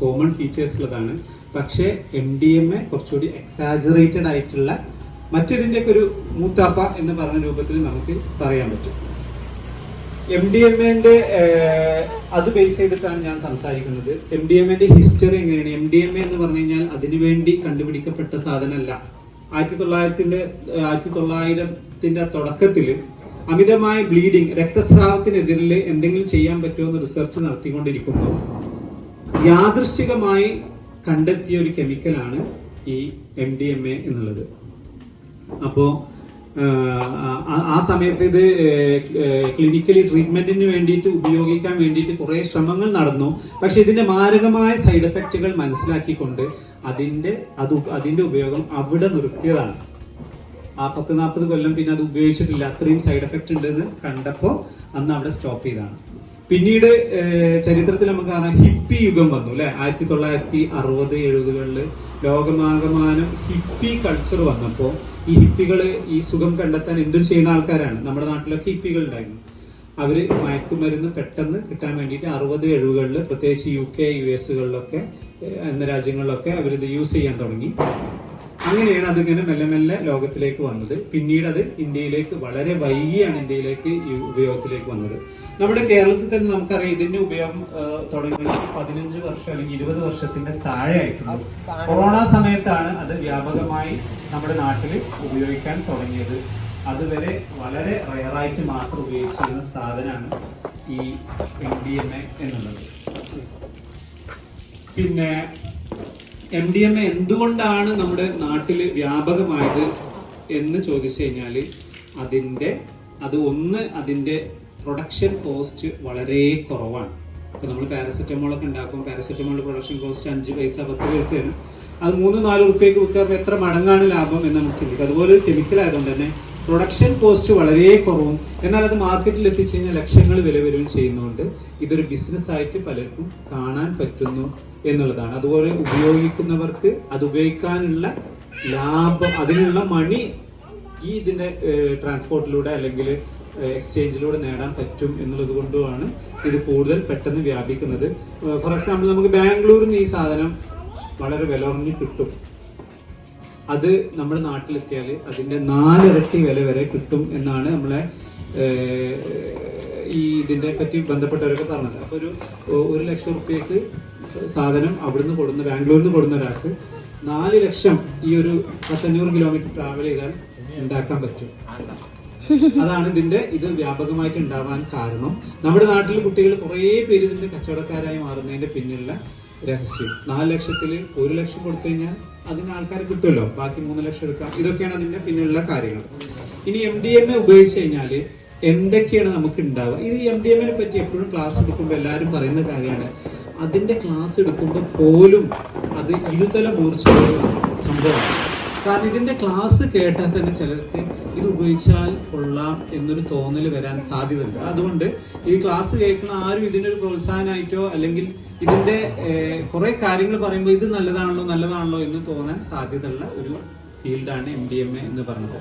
കോമൺ ഫീച്ചേഴ്സ് ഉള്ളതാണ്. പക്ഷേ MDMA കുറച്ചുകൂടി എക്സാജറേറ്റഡ് ആയിട്ടുള്ള മറ്റേതിൻ്റെയൊക്കെ ഒരു മൂത്താപ്പ എന്ന് പറഞ്ഞ രൂപത്തിൽ നമുക്ക് പറയാൻ പറ്റും. MDMA അത് ബേസ് ചെയ്തിട്ടാണ് ഞാൻ സംസാരിക്കുന്നത്. MDMA ഹിസ്റ്ററി എങ്ങനെയാണ്? MDMA എന്ന് പറഞ്ഞു കഴിഞ്ഞാൽ അതിനുവേണ്ടി കണ്ടുപിടിക്കപ്പെട്ട സാധനമല്ല. 1900-ത്തിന്റെ തുടക്കത്തിൽ അമിതമായ ബ്ലീഡിങ്, രക്തസ്രാവത്തിനെതിരിൽ എന്തെങ്കിലും ചെയ്യാൻ പറ്റുമോ എന്ന് റിസർച്ച് നടത്തിക്കൊണ്ടിരിക്കുമ്പോൾ യാദൃശ്ചികമായി കണ്ടെത്തിയ ഒരു കെമിക്കലാണ് ഈ MDMA എന്നുള്ളത്. അപ്പോ ആ സമയത്ത് ഇത് ക്ലിനിക്കലി ട്രീറ്റ്മെന്റിന് വേണ്ടിയിട്ട് ഉപയോഗിക്കാൻ വേണ്ടിയിട്ട് കുറെ ശ്രമങ്ങൾ നടന്നു. പക്ഷെ ഇതിന്റെ മാരകമായ സൈഡ് എഫക്റ്റുകൾ മനസ്സിലാക്കിക്കൊണ്ട് അതിന്റെ ഉപയോഗം അവിടെ നിർത്തിയതാണ്. ആ 10-40 കൊല്ലം പിന്നെ അത് ഉപയോഗിച്ചിട്ടില്ല. അത്രയും സൈഡ് എഫക്റ്റ് ഉണ്ടെന്ന് കണ്ടപ്പോൾ അന്ന് അവിടെ സ്റ്റോപ്പ് ചെയ്തതാണ്. പിന്നീട് ചരിത്രത്തിൽ നമുക്ക് കാണാം, ഹിപ്പി യുഗം വന്നു അല്ലെ. 1960-70കളിൽ ലോകമാകമാനം ഹിപ്പി കൾച്ചർ വന്നപ്പോൾ ഈ ഹിപ്പികള് ഈ സുഖം കണ്ടെത്താൻ എന്തും ചെയ്യുന്ന ആൾക്കാരാണ്. നമ്മുടെ നാട്ടിലൊക്കെ ഹിപ്പികൾ ഉണ്ടായിരുന്നു. അവര് മയക്കുമരുന്ന് പെട്ടെന്ന് കിട്ടാൻ വേണ്ടിയിട്ട് 60-70കളിൽ പ്രത്യേകിച്ച് UK, US എന്ന രാജ്യങ്ങളിലൊക്കെ അവരിത് യൂസ് ചെയ്യാൻ തുടങ്ങി. അങ്ങനെയാണ് അതിങ്ങനെ മെല്ലെ മെല്ലെ ലോകത്തിലേക്ക് വന്നത്. പിന്നീട് അത് ഇന്ത്യയിലേക്ക് വളരെ വൈകിയാണ് ഇന്ത്യയിലേക്ക് ഈ ഉപയോഗത്തിലേക്ക് വന്നത്. നമ്മുടെ കേരളത്തിൽ തന്നെ നമുക്കറിയാം ഇതിന്റെ ഉപയോഗം തുടങ്ങിയിട്ട് 15 വർഷം അല്ലെങ്കിൽ 20 വർഷത്തിന്റെ താഴെ ആയിട്ടുണ്ട്. കൊറോണ സമയത്താണ് അത് വ്യാപകമായി നമ്മുടെ നാട്ടിൽ ഉപയോഗിക്കാൻ തുടങ്ങിയത്. അതുവരെ വളരെ റയറായിട്ട് മാത്രം ഉപയോഗിച്ചിരുന്ന സാധനമാണ് ഈ MDMA എന്നുള്ളത്. പിന്നെ MDMA എന്തുകൊണ്ടാണ് നമ്മുടെ നാട്ടിൽ വ്യാപകമായത് എന്ന് ചോദിച്ചു കഴിഞ്ഞാൽ അതിന്റെ പ്രൊഡക്ഷൻ കോസ്റ്റ് വളരെ കുറവാണ്. ഇപ്പൊ നമ്മൾ പാരസെറ്റമോൾ ഒക്കെ ഉണ്ടാക്കും, പാരസെറ്റമോളിന്റെ പ്രൊഡക്ഷൻ കോസ്റ്റ് 5 പൈസ 10 പൈസയാണ്. അത് 3-4 റുപ്യക്ക് വിൽക്കുമ്പോൾ എത്ര മടങ്ങാണ് ലാഭം എന്ന് നമുക്ക് ചിന്തിക്കാം. അതുപോലെ ഒരു കെമിക്കൽ ആയതുകൊണ്ട് തന്നെ പ്രൊഡക്ഷൻ കോസ്റ്റ് വളരെ കുറവും, എന്നാൽ അത് മാർക്കറ്റിൽ എത്തിച്ചു കഴിഞ്ഞാൽ ലക്ഷങ്ങൾ വില വരികയും ചെയ്യുന്നതുകൊണ്ട് ഇതൊരു ബിസിനസ് ആയിട്ട് പലർക്കും കാണാൻ പറ്റുന്നു എന്നുള്ളതാണ്. അതുപോലെ ഉപയോഗിക്കുന്നവർക്ക് അത് ഉപയോഗിക്കാനുള്ള ലാഭം, അതിനുള്ള മണി ഈ ഇതിന്റെ ട്രാൻസ്പോർട്ടിലൂടെ അല്ലെങ്കിൽ എക്സ്ചേഞ്ചിലൂടെ നേടാൻ പറ്റും എന്നുള്ളത് കൊണ്ടുമാണ് ഇത് കൂടുതൽ പെട്ടെന്ന് വ്യാപിക്കുന്നത്. ഫോർ എക്സാമ്പിൾ നമുക്ക് ബാംഗ്ലൂരിൽ നിന്ന് ഈ സാധനം വളരെ വിലകുറഞ്ഞ് കിട്ടും. അത് നമ്മുടെ നാട്ടിലെത്തിയാൽ അതിന്റെ 4 ഇരട്ടി വില വരെ കിട്ടും എന്നാണ് നമ്മളെ ഈ ഇതിനെ പറ്റി ബന്ധപ്പെട്ടവരൊക്കെ പറഞ്ഞത്. അപ്പൊ ഒരു 1 ലക്ഷം റുപ്യക്ക് സാധനം അവിടുന്ന് കൊടുക്കുന്ന, ബാംഗ്ലൂരിൽ നിന്ന് കൊടുക്കുന്ന ഒരാൾക്ക് 4 ലക്ഷം ഈ ഒരു 500 കിലോമീറ്റർ ട്രാവൽ ചെയ്താൽ ഉണ്ടാക്കാൻ പറ്റും. അതാണ് ഇത് വ്യാപകമായിട്ട് ഉണ്ടാവാൻ കാരണം. നമ്മുടെ നാട്ടിൽ കുട്ടികൾ കുറേ പേര് ഇതിന്റെ കച്ചവടക്കാരായി മാറുന്നതിന്റെ പിന്നിലുള്ള രഹസ്യം. 4 ലക്ഷത്തിൽ 1 ലക്ഷം കൊടുത്തു കഴിഞ്ഞാൽ അതിന് ആൾക്കാർ കിട്ടുമല്ലോ, ബാക്കി 3 ലക്ഷം എടുക്കാം. ഇതൊക്കെയാണ് അതിന്റെ പിന്നിലുള്ള കാര്യങ്ങൾ. ഇനി MDMA ഉപയോഗിച്ച് കഴിഞ്ഞാൽ എന്തൊക്കെയാണ് നമുക്ക് ഉണ്ടാവുക? ഇത് MDMA പറ്റി എപ്പോഴും ക്ലാസ് എടുക്കുമ്പോൾ എല്ലാവരും പറയുന്ന കാര്യമാണ്. അതിന്റെ ക്ലാസ് എടുക്കുമ്പോൾ പോലും അത് ഇരുതല മൂർച്ചയുള്ള സംഭവമാണ്. കാരണം ഇതിന്റെ ക്ലാസ് കേട്ടാൽ തന്നെ ചിലർക്ക് ഇത് ഉപയോഗിച്ചാൽ കൊള്ളാം എന്നൊരു തോന്നൽ വരാൻ സാധ്യതയുണ്ട്. അതുകൊണ്ട് ഈ ക്ലാസ് കേൾക്കുന്ന ആരും ഇതിനൊരു പ്രോത്സാഹനമായിട്ടോ അല്ലെങ്കിൽ ഇതിന്റെ കുറെ കാര്യങ്ങൾ പറയുമ്പോൾ ഇത് നല്ലതാണല്ലോ എന്ന് തോന്നാൻ സാധ്യതയുള്ള ഒരു ഫീൽഡാണ് MDMA എന്ന് പറഞ്ഞത്.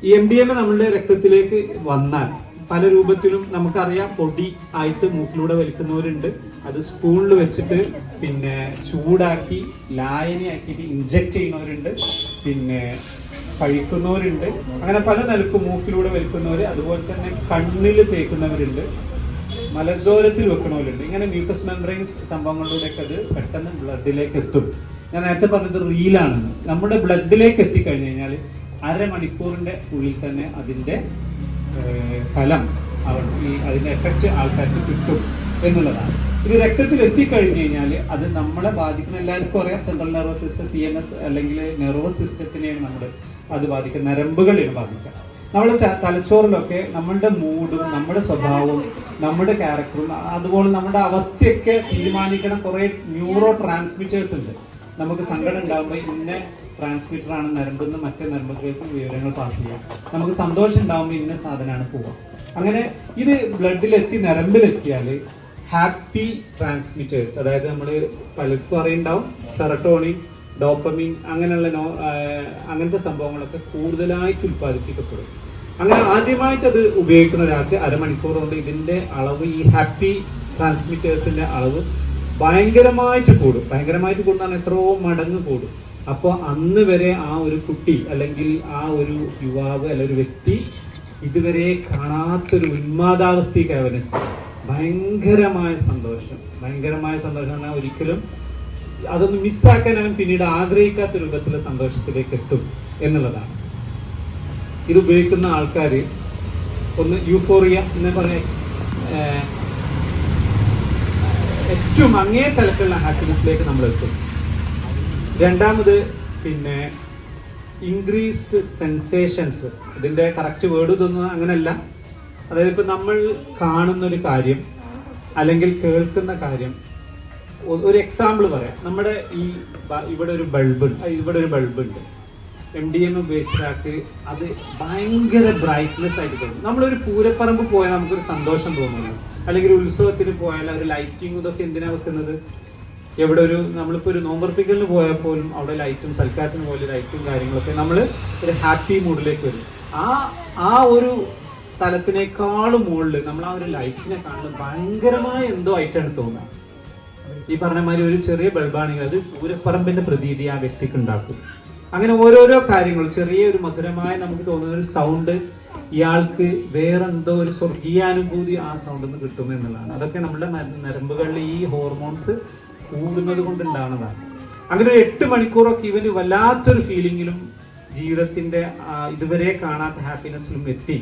ഈ MDMA നമ്മുടെ രക്തത്തിലേക്ക് വന്നാൽ പല രൂപത്തിലും നമുക്കറിയാം. പൊടി ആയിട്ട് മൂക്കിലൂടെ വലിക്കുന്നവരുണ്ട്, അത് സ്പൂണിൽ വെച്ചിട്ട് പിന്നെ ചൂടാക്കി ലായനിയാക്കിയിട്ട് ഇഞ്ചക്ട് ചെയ്യുന്നവരുണ്ട്, പിന്നെ കഴിക്കുന്നവരുണ്ട്. അങ്ങനെ പല നിലക്കും മൂക്കിലൂടെ വലിക്കുന്നവർ, അതുപോലെ തന്നെ കണ്ണിൽ തേക്കുന്നവരുണ്ട്, മലദ്വാരത്തിൽ വെക്കണവരുണ്ട്. ഇങ്ങനെ മ്യൂക്കസ് മെംബ്രെയിൻസ് സംഭവങ്ങളിലൂടെയൊക്കെ അത് പെട്ടെന്ന് ബ്ലഡിലേക്ക് എത്തും. ഞാൻ നേരത്തെ പറഞ്ഞത് റീലാണെന്ന്. നമ്മുടെ ബ്ലഡിലേക്ക് എത്തിക്കഴിഞ്ഞു കഴിഞ്ഞാൽ 1/2 മണിക്കൂറിന്റെ ഉള്ളിൽ തന്നെ അതിന്റെ ഫലം അതിന്റെ എഫക്റ്റ് ആൾക്കാർക്ക് കിട്ടും എന്നുള്ളതാണ്. ഇത് രക്തത്തിൽ എത്തിക്കഴിഞ്ഞു കഴിഞ്ഞാൽ അത് നമ്മളെ ബാധിക്കുന്ന, എല്ലാവർക്കും അറിയാം, സെൻട്രൽ നെർവസ് സിസ്റ്റം, CNS അല്ലെങ്കിൽ നെർവസ് സിസ്റ്റത്തിനെയാണ് അത് ബാധിക്കുക, നരമ്പുകളെയാണ് ബാധിക്കുക. നമ്മുടെ തലച്ചോറിലൊക്കെ നമ്മുടെ മൂഡും നമ്മുടെ സ്വഭാവവും നമ്മുടെ ക്യാരക്ടറും അതുപോലെ നമ്മുടെ അവസ്ഥയൊക്കെ തീരുമാനിക്കുന്ന കുറെ ന്യൂറോ ട്രാൻസ്മിറ്റേഴ്സ് ഉണ്ട്. നമുക്ക് സങ്കടം ഉണ്ടാകുമ്പോൾ ഇന്ന ട്രാൻസ്മിറ്റർ ആണ് നരമ്പെന്ന് മറ്റേ നരമ്പുകളിലേക്ക് വിവരങ്ങൾ പാസ് ചെയ്യാം. നമുക്ക് സന്തോഷം ഉണ്ടാകുമ്പോൾ ഇന്ന സാധനമാണ് പോവുക. അങ്ങനെ ഇത് ബ്ലഡിലെത്തി നരമ്പിലെത്തിയാൽ ഹാപ്പി ട്രാൻസ്മിറ്റേഴ്സ്, അതായത് നമ്മൾ പലർക്കും അറിയുണ്ടാവും സെറട്ടോണിൻ, ഡോപ്പമിൻ അങ്ങനത്തെ സംഭവങ്ങളൊക്കെ കൂടുതലായിട്ട് ഉൽപ്പാദിപ്പിക്കപ്പെടും. അങ്ങനെ ആദ്യമായിട്ട് അത് ഉപയോഗിക്കുന്ന ഒരാൾക്ക് അരമണിക്കൂർ കൊണ്ട് ഇതിന്റെ അളവ്, ഈ ഹാപ്പി ട്രാൻസ്മിറ്റേഴ്സിന്റെ അളവ് ഭയങ്കരമായിട്ട് കൂടും. ഭയങ്കരമായിട്ട് കൂടുന്ന എത്രയോ മടങ്ങ് കൂടും. അപ്പോൾ അന്ന് വരെ ആ ഒരു കുട്ടി അല്ലെങ്കിൽ ആ ഒരു യുവാവ് അല്ലെങ്കിൽ ഒരു വ്യക്തി ഇതുവരെ കാണാത്തൊരു ഉന്മാദാവസ്ഥയ്ക്ക് അവന് ഭയങ്കരമായ സന്തോഷം എന്നാൽ ഒരിക്കലും അതൊന്ന് മിസ്സാക്കാൻ അവൻ പിന്നീട് ആഗ്രഹിക്കാത്ത രൂപത്തിലുള്ള സന്തോഷത്തിലേക്ക് എത്തും എന്നുള്ളതാണ്. ഇത് ഉപയോഗിക്കുന്ന ആൾക്കാർ ഒന്ന് യൂഫോറിയ എന്ന് പറഞ്ഞ ഏറ്റവും അങ്ങേ തലത്തിലുള്ള ഹാപ്പിനെസ്സിലേക്ക് നമ്മൾ എത്തും. രണ്ടാമത് പിന്നെ ഇൻക്രീസ്ഡ് സെൻസേഷൻസ്. ഇതിന്റെ കറക്റ്റ് വേർഡ് ഇതൊന്നും അങ്ങനെയല്ല. അതായത് ഇപ്പൊ നമ്മൾ കാണുന്നൊരു കാര്യം അല്ലെങ്കിൽ കേൾക്കുന്ന കാര്യം, ഒരു എക്സാമ്പിൾ പറയാം. നമ്മുടെ ഇവിടെ ഒരു ബൾബ് ഉണ്ട്. MDMA ഉപയോഗിച്ചാൽ അത് ഭയങ്കര ബ്രൈറ്റ്നെസ് ആയിട്ട് തോന്നും. നമ്മളൊരു പൂരപ്പറമ്പ് പോയാൽ നമുക്കൊരു സന്തോഷം തോന്നുന്നു, അല്ലെങ്കിൽ ഒരു ഉത്സവത്തിന് പോയാൽ ഒരു ലൈറ്റിംഗ് ഇതൊക്കെ എന്തിനാ വെക്കുന്നത്? എവിടെ നമ്മളിപ്പോൾ ഒരു നോമ്പർപ്പിക്കലിന് പോയാൽ പോലും അവിടെ ലൈറ്റും, സൽക്കാരത്തിന് പോലെ ലൈറ്റും കാര്യങ്ങളൊക്കെ നമ്മൾ ഒരു ഹാപ്പി മൂഡിലേക്ക് വരും. ആ ഒരു തലത്തിനേക്കാളും മുകളിൽ നമ്മൾ ആ ഒരു ലൈറ്റിനെ കാണുന്നത് ഭയങ്കരമായ എന്തോ ആയിട്ടാണ് തോന്നുക. ഈ പറഞ്ഞ മാതിരി ഒരു ചെറിയ ബൾബാണെങ്കിൽ അത് പൂരപ്പറമ്പിന്റെ പ്രതീതി ആ വ്യക്തിക്ക് ഉണ്ടാക്കും. അങ്ങനെ ഓരോരോ കാര്യങ്ങൾ, ചെറിയ ഒരു മധുരമായ നമുക്ക് തോന്നുന്ന ഒരു സൗണ്ട് ഇയാൾക്ക് വേറെന്തോ ഒരു സ്വർഗീയാനുഭൂതി ആ സൗണ്ടിൽ നിന്ന് കിട്ടും എന്നുള്ളതാണ്. അതൊക്കെ നമ്മുടെ നരമ്പുകളിൽ ഈ ഹോർമോൺസ് കൂടുന്നത് കൊണ്ടുണ്ടാകുന്നതാണ്. അങ്ങനെ ഒരു 8 മണിക്കൂറൊക്കെ ഇവന് വല്ലാത്തൊരു ഫീലിങ്ങിലും ജീവിതത്തിന്റെ ഇതുവരെ കാണാത്ത ഹാപ്പിനെസ്സിലും എത്തി.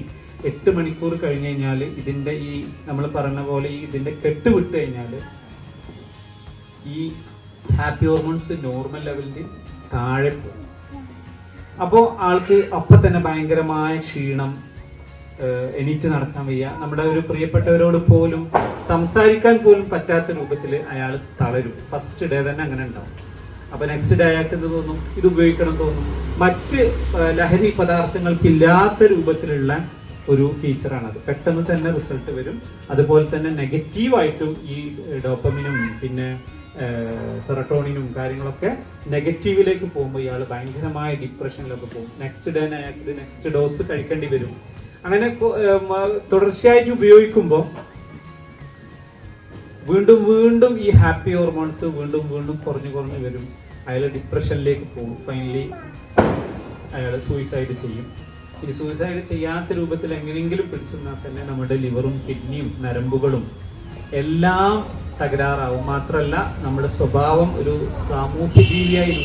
8 മണിക്കൂർ കഴിഞ്ഞ് കഴിഞ്ഞാൽ ഇതിന്റെ ഈ നമ്മൾ പറഞ്ഞ പോലെ ഇതിന്റെ കെട്ട് വിട്ട് കഴിഞ്ഞാൽ ഈ ഹാപ്പി ഹോർമോൺസ് നോർമൽ ലെവലിൽ താഴെ പോകും. അപ്പോൾ ആൾക്ക് അപ്പം തന്നെ ഭയങ്കരമായ ക്ഷീണം, എണീറ്റ് നടക്കാൻ വയ്യ, നമ്മുടെ ഒരു പ്രിയപ്പെട്ടവരോട് പോലും സംസാരിക്കാൻ പോലും പറ്റാത്ത രൂപത്തിൽ അയാൾ തളരും. ഫസ്റ്റ് ഡേ തന്നെ അങ്ങനെ ഉണ്ടാവും. അപ്പൊ നെക്സ്റ്റ് ഡേ അയാൾക്ക് എന്ത് തോന്നും? ഇത് ഉപയോഗിക്കണം തോന്നും. മറ്റ് ലഹരി പദാർത്ഥങ്ങൾക്ക് ഇല്ലാത്ത രൂപത്തിലുള്ള ഒരു ഫീച്ചറാണത്. പെട്ടെന്ന് തന്നെ റിസൾട്ട് വരും. അതുപോലെ തന്നെ നെഗറ്റീവായിട്ടും ഈ ഡോപ്പമിനും പിന്നെ സെറട്ടോണിനും കാര്യങ്ങളൊക്കെ നെഗറ്റീവിലേക്ക് പോകുമ്പോൾ ഇയാൾ ഭയങ്കരമായ ഡിപ്രഷനിലൊക്കെ പോകും. നെക്സ്റ്റ് ഡേ അയാൾക്ക് ഇത് നെക്സ്റ്റ് ഡോസ് കഴിക്കേണ്ടി വരും. അങ്ങനെ തുടർച്ചയായിട്ട് ഉപയോഗിക്കുമ്പോൾ വീണ്ടും വീണ്ടും ഈ ഹാപ്പി ഹോർമോൺസ് വീണ്ടും വീണ്ടും കുറഞ്ഞു വരും. അയാൾ ഡിപ്രഷനിലേക്ക് പോകും. ഫൈനലി അയാൾ സൂയിസൈഡ് ചെയ്യും. ഈ സൂയിസൈഡ് ചെയ്യാത്ത രൂപത്തിൽ എങ്ങനെയെങ്കിലും പിടിച്ചു നിന്നാൽ തന്നെ നമ്മുടെ ലിവറും കിഡ്നിയും നരമ്പുകളും എല്ലാം തകരാറാവും. മാത്രമല്ല നമ്മുടെ സ്വഭാവം ഒരു സാമൂഹ്യ ജീവിയായി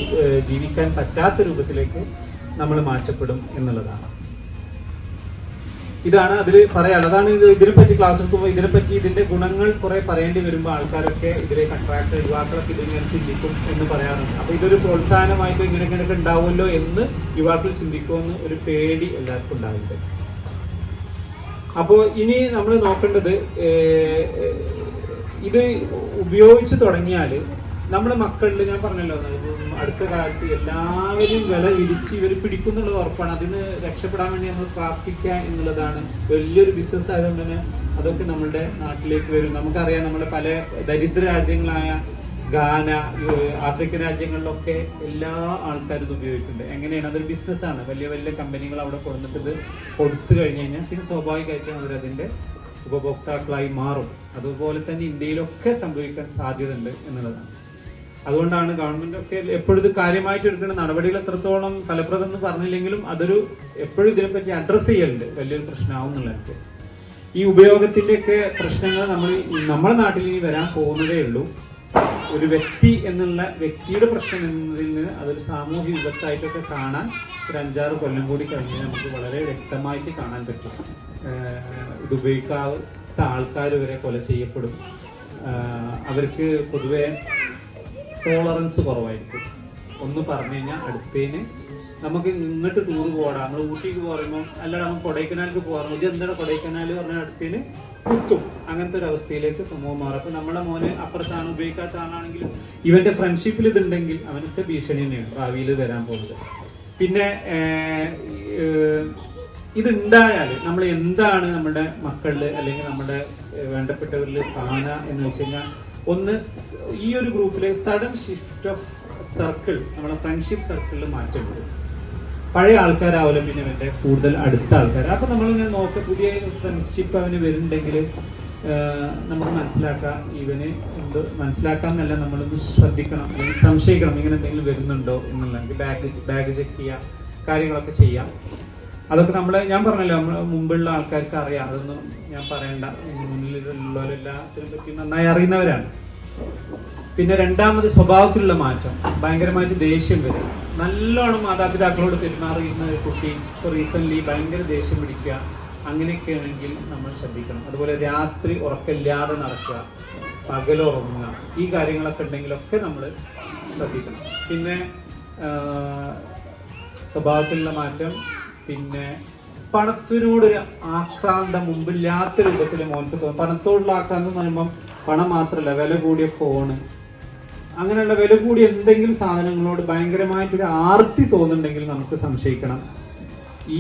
ജീവിക്കാൻ പറ്റാത്ത രൂപത്തിലേക്ക് നമ്മൾ മാറ്റപ്പെടും എന്നുള്ളതാണ്. ഇതാണ് അതിൽ പറയാനുള്ളത്. അതാണ് ഇതിനെപ്പറ്റി ക്ലാസ് എടുക്കുമ്പോൾ ഇതിനെപ്പറ്റി ഇതിന്റെ ഗുണങ്ങൾ കുറെ പറയേണ്ടി വരുമ്പോൾ ആൾക്കാരൊക്കെ ഇതിലേക്ക് അട്രാക്ട്, യുവാക്കളൊക്കെ ഇതിങ്ങനെ ചിന്തിക്കും എന്ന് പറയാറുണ്ട്. അപ്പൊ ഇതൊരു പ്രോത്സാഹനമായിട്ട് ഇങ്ങനെയൊക്കെ ഉണ്ടാവുമല്ലോ എന്ന് യുവാക്കൾ ചിന്തിക്കുമെന്ന് ഒരു പേടി എല്ലാവർക്കും ഉണ്ടാവില്ല. അപ്പോൾ ഇനി നമ്മൾ നോക്കേണ്ടത് ഇത് ഉപയോഗിച്ച് തുടങ്ങിയാൽ നമ്മുടെ മക്കളിൽ, ഞാൻ പറഞ്ഞല്ലോ അടുത്ത കാലത്ത് എല്ലാവരും വില ഇടിച്ച് ഇവർ പിടിക്കുന്നുള്ളത് ഉറപ്പാണ്. അതിന് രക്ഷപ്പെടാൻ വേണ്ടി നമ്മൾ പ്രാർത്ഥിക്കുക എന്നുള്ളതാണ്. വലിയൊരു ബിസിനസ് ആയതുകൊണ്ട് തന്നെ അതൊക്കെ നമ്മുടെ നാട്ടിലേക്ക് വരും. നമുക്കറിയാം നമ്മുടെ പല ദരിദ്ര രാജ്യങ്ങളായ ഗാന, ആഫ്രിക്കൻ രാജ്യങ്ങളിലൊക്കെ എല്ലാ ആൾക്കാരും ഇത് ഉപയോഗിക്കുന്നുണ്ട്. എങ്ങനെയാണ്? അതൊരു ബിസിനസ്സാണ്. വലിയ വലിയ കമ്പനികൾ അവിടെ കൊടുത്തിട്ട് ഇത് കൊടുത്തു കഴിഞ്ഞ് കഴിഞ്ഞാൽ പിന്നെ സ്വാഭാവികമായിട്ടും അവരതിൻ്റെ ഉപഭോക്താക്കളായി മാറും. അതുപോലെ തന്നെ ഇന്ത്യയിലൊക്കെ സംഭവിക്കാൻ സാധ്യതയുണ്ട് എന്നുള്ളതാണ്. അതുകൊണ്ടാണ് ഗവൺമെന്റ് ഒക്കെ എപ്പോഴും ഇത് കാര്യമായിട്ട് എടുക്കുന്ന നടപടികൾ എത്രത്തോളം ഫലപ്രദം എന്ന് പറഞ്ഞില്ലെങ്കിലും അതൊരു എപ്പോഴും ഇതിനെപ്പറ്റി അഡ്രസ്സ് ചെയ്യലുണ്ട്. വലിയൊരു പ്രശ്നമാവും എന്നുള്ളതൊക്കെ. ഈ ഉപയോഗത്തിൻ്റെയൊക്കെ പ്രശ്നങ്ങൾ നമ്മുടെ നാട്ടിൽ ഇനി വരാൻ പോകുന്നതേ ഉള്ളൂ. ഒരു വ്യക്തിയുടെ പ്രശ്നം എന്നതിൽ നിന്ന് അതൊരു സാമൂഹ്യ വിപത്തായിട്ടൊക്കെ കാണാൻ ഒരു 5-6 കൊല്ലം കൂടി കഴിഞ്ഞാൽ നമുക്ക് വളരെ വ്യക്തമായിട്ട് കാണാൻ പറ്റും. ഇത് ഉപയോഗിക്കാത്ത ആൾക്കാർ വരെ കൊല ചെയ്യപ്പെടും. അവർക്ക് പൊതുവെ ടോളറൻസ് കുറവായിരിക്കും. ഒന്ന് പറഞ്ഞു കഴിഞ്ഞാൽ അടുത്തതിന് നമുക്ക് ഇങ്ങോട്ട് ടൂർ പോകണം, നമ്മൾ ഊട്ടിക്ക് പറയുമ്പോൾ അല്ലാതെ നമ്മൾ കൊടൈക്കനാലിക്ക് പോകാറുണ്ട്, ഇത് എന്താണ് കൊടൈക്കനാൽ പറഞ്ഞ അടുത്തിന് കുത്തും. അങ്ങനത്തെ ഒരു അവസ്ഥയിലേക്ക് സമൂഹം മാറും. അപ്പൊ നമ്മളെ മോന് അപ്പുറത്താണ്, ഉപയോഗിക്കാത്ത ആളാണെങ്കിലും ഇവന്റെ ഫ്രണ്ട്ഷിപ്പിൽ ഇതുണ്ടെങ്കിൽ അവനൊക്കെ ഭീഷണി തന്നെയാണ് ഭാവിയിൽ വരാൻ പോകുന്നത്. പിന്നെ ഇതുണ്ടായാൽ നമ്മൾ എന്താണ് നമ്മുടെ മക്കളിൽ അല്ലെങ്കിൽ നമ്മുടെ വേണ്ടപ്പെട്ടവരിൽ കാണുക എന്ന് വെച്ച് കഴിഞ്ഞാൽ, ഒന്ന് ഈ ഒരു ഗ്രൂപ്പിലെ സഡൻ ഷിഫ്റ്റ് ഓഫ് സർക്കിൾ, നമ്മുടെ ഫ്രണ്ട്ഷിപ്പ് സർക്കിളിൽ മാറ്റം വരും. പഴയ ആൾക്കാരാവില്ല പിന്നെ അവൻ്റെ കൂടുതൽ അടുത്ത ആൾക്കാർ. അപ്പൊ നമ്മളിങ്ങനെ നോക്കുക, പുതിയ ഫ്രണ്ട്ഷിപ്പ് അവന് വരുന്നുണ്ടെങ്കിൽ നമുക്ക് മനസ്സിലാക്കാം, ഇവന് എന്ത് മനസ്സിലാക്കാമെന്നല്ല, നമ്മളൊന്ന് ശ്രദ്ധിക്കണം അല്ലെങ്കിൽ സംശയിക്കണം, ഇങ്ങനെ എന്തെങ്കിലും വരുന്നുണ്ടോ എന്നുള്ളത്. ബാഗ് ചെക്ക് ചെയ്യാം, കാര്യങ്ങളൊക്കെ ചെയ്യാം. അതൊക്കെ ഞാൻ പറഞ്ഞല്ലോ, നമ്മൾ മുമ്പുള്ള ആൾക്കാർക്ക് അറിയാം, അതൊന്നും ഞാൻ പറയണ്ട, മുന്നിലുള്ളവരെല്ലാത്തിനെ പറ്റി നന്നായി അറിയുന്നവരാണ്. പിന്നെ രണ്ടാമത് സ്വഭാവത്തിലുള്ള മാറ്റം, ഭയങ്കരമായിട്ട് ദേഷ്യം വരും. നല്ലോണം മാതാപിതാക്കളോട് പെരുമാറുന്ന ഒരു കുട്ടി ഇപ്പോൾ റീസെൻ്റ്ലി ഭയങ്കര ദേഷ്യം പിടിക്കുക, അങ്ങനെയൊക്കെ ആണെങ്കിൽ നമ്മൾ ശ്രദ്ധിക്കണം. അതുപോലെ രാത്രി ഉറക്കമില്ലാതെ നടക്കുക, പകലുറങ്ങുക, ഈ കാര്യങ്ങളൊക്കെ ഉണ്ടെങ്കിലൊക്കെ നമ്മൾ ശ്രദ്ധിക്കണം. പിന്നെ സ്വഭാവത്തിലുള്ള മാറ്റം, പിന്നെ പണത്തിനോടൊരു ആക്രാന്തം മുമ്പില്ലാത്ത രൂപത്തിൽ മോനക്ക് തോന്നും. പണത്തോടുള്ള ആക്രാന്തം എന്ന് പറയുമ്പം പണം മാത്രമല്ല, വില കൂടിയ ഫോണ്, അങ്ങനെയുള്ള വില കൂടിയ എന്തെങ്കിലും സാധനങ്ങളോട് ഭയങ്കരമായിട്ടൊരു ആർത്തി തോന്നുന്നുണ്ടെങ്കിൽ നമുക്ക് സംശയിക്കണം,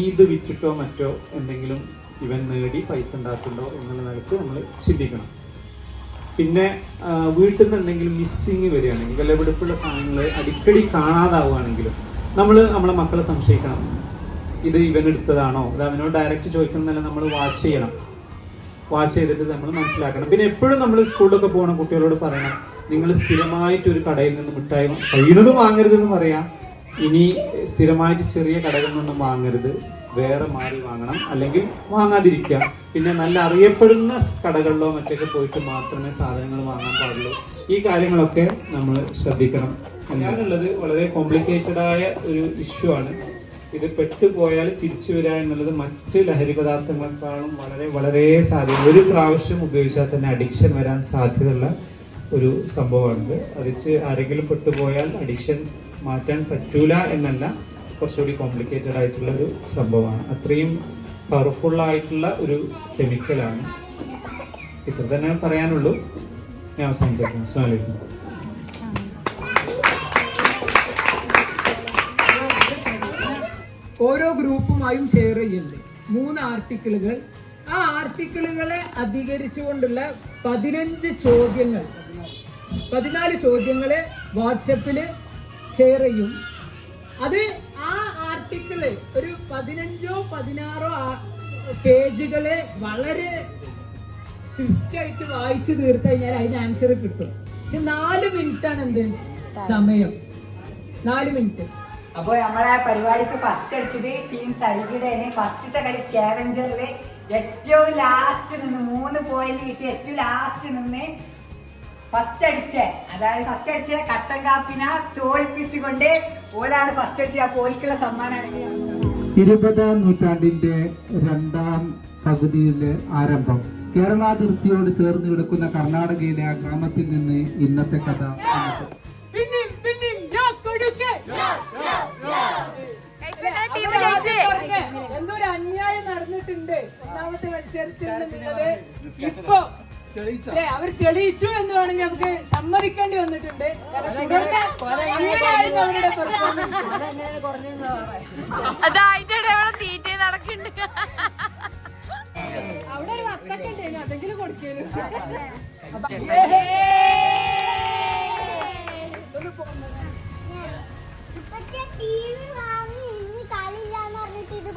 ഇത് വിറ്റിട്ടോ മറ്റോ എന്തെങ്കിലും ഇവൻ നേടി പൈസ ഉണ്ടാക്കുന്നുണ്ടോ എന്നുള്ള നിലക്ക് നമ്മൾ ചിന്തിക്കണം. പിന്നെ വീട്ടിൽ നിന്ന് എന്തെങ്കിലും മിസ്സിങ് വരികയാണെങ്കിൽ, വിലപിടിപ്പുള്ള സാധനങ്ങൾ അടിക്കടി കാണാതാവുകയാണെങ്കിലും നമ്മളെ മക്കളെ സംശയിക്കണം, ഇത് ഇവനെടുത്തതാണോ, ഇത് അവനോട് ഡയറക്റ്റ് ചോദിക്കണമെന്നല്ല, നമ്മൾ വാച്ച് ചെയ്യണം. വാച്ച് ചെയ്തിട്ട് നമ്മൾ മനസ്സിലാക്കണം. പിന്നെ എപ്പോഴും നമ്മൾ സ്കൂളിലൊക്കെ പോകണം, കുട്ടികളോട് പറയണം, നിങ്ങൾ സ്ഥിരമായിട്ട് ഒരു കടയിൽ നിന്ന് മിഠായി കഴിയുന്നതും വാങ്ങരുതെന്ന് പറയാം. ഇനി സ്ഥിരമായിട്ട് ചെറിയ കടകളിൽ നിന്നും വാങ്ങരുത്, വേറെ മാറി വാങ്ങണം, അല്ലെങ്കിൽ വാങ്ങാതിരിക്കുക. പിന്നെ നല്ല അറിയപ്പെടുന്ന കടകളിലോ മറ്റൊക്കെ പോയിട്ട് മാത്രമേ സാധനങ്ങൾ വാങ്ങാൻ പാടുള്ളൂ. ഈ കാര്യങ്ങളൊക്കെ നമ്മൾ ശ്രദ്ധിക്കണം. ഞാനുള്ളത് വളരെ കോംപ്ലിക്കേറ്റഡ് ആയ ഒരു ഇഷ്യൂ ആണ്. ഇത് പെട്ടുപോയാൽ തിരിച്ചു വരിക എന്നുള്ളത് മറ്റ് ലഹരി പദാർത്ഥങ്ങളെക്കാളും വളരെ വളരെ സാധ്യത, ഒരു പ്രാവശ്യം ഉപയോഗിച്ചാൽ തന്നെ അഡിക്ഷൻ വരാൻ സാധ്യതയുള്ള ഒരു സംഭവമാണിത്. അതിച്ച് ആരെങ്കിലും പെട്ടുപോയാൽ അഡിക്ഷൻ മാറ്റാൻ പറ്റൂല എന്നല്ല, കുറച്ചുകൂടി കോംപ്ലിക്കേറ്റഡ് ആയിട്ടുള്ള ഒരു സംഭവമാണ്. അത്രയും പവർഫുൾ ആയിട്ടുള്ള ഒരു കെമിക്കലാണ്. ഇത്ര തന്നെ പറയാനുള്ളൂ. ഞാൻ അവസാനിപ്പിക്കുന്നു. അസ്സലാമു അലൈക്കും. ഓരോ ഗ്രൂപ്പുമായും ഷെയർ ചെയ്യുന്നുണ്ട് 3 ആർട്ടിക്കിളുകൾ. ആ ആർട്ടിക്കിളുകളെ അധികരിച്ചുകൊണ്ടുള്ള 15 ചോദ്യങ്ങൾ, 14 ചോദ്യങ്ങള് വാട്സപ്പിൽ ഷെയർ ചെയ്യും. അത് ആ ആർട്ടിക്കിള് ഒരു 15ഓ 16ഓ പേജുകള് വളരെ സ്വിഫ്റ്റ് ആയിട്ട് വായിച്ചു തീർത്ത് കഴിഞ്ഞാൽ അതിന് ആൻസർ കിട്ടും. പക്ഷെ 4 മിനിറ്റാണ് എന്ത് സമയം, 4 മിനിറ്റ്. അപ്പൊ നമ്മളെ പരിപാടിക്ക് ഫസ്റ്റ് അടിച്ചത് ടീം തരികിടേന്. ഫസ്റ്റത്തെ കളി സ്കാവഞ്ചറില് ഏറ്റവും ലാസ്റ്റ് നിന്ന് 3 പോയിന്റ് കിട്ടി. ഏറ്റവും ലാസ്റ്റ് നിന്ന് ഫസ്റ്റ് അടിച്ചേ, അതായത് ഫസ്റ്റ് അടിച്ച കട്ടൻ കാപ്പിനെ തോൽപ്പിച്ചുകൊണ്ട് ഓലാണ് ഫസ്റ്റ് അടിച്ചത്. ആ പോയിക്കുള്ള സമ്മാനമാണ് 20ാം നൂറ്റാണ്ടിന്റെ 2ാം പകുതിയിലെ ആരംഭം. കേരളാതിർത്തിയോട് ചേർന്ന് കിടക്കുന്ന കർണാടകയിലെ ആ ഗ്രാമത്തിൽ നിന്ന് ഇന്നത്തെ കഥ. എന്തൊരു അന്യായം നടന്നിട്ടുണ്ട് ഒന്നാമത്തെ മത്സരത്തിൽ നിന്നത്. ഇപ്പൊ അവർ തെളിയിച്ചു എന്ന് വേണമെങ്കിൽ നമുക്ക് സമ്മതിക്കേണ്ടി വന്നിട്ടുണ്ട്. അവരുടെ പെർഫോമൻസ് തീറ്റ നടക്കുന്നുണ്ട്. അവിടെ ഒരു വക്കൊക്കെ ഉണ്ടായിരുന്നു, അതെങ്കിലും കൊടുക്കേനു.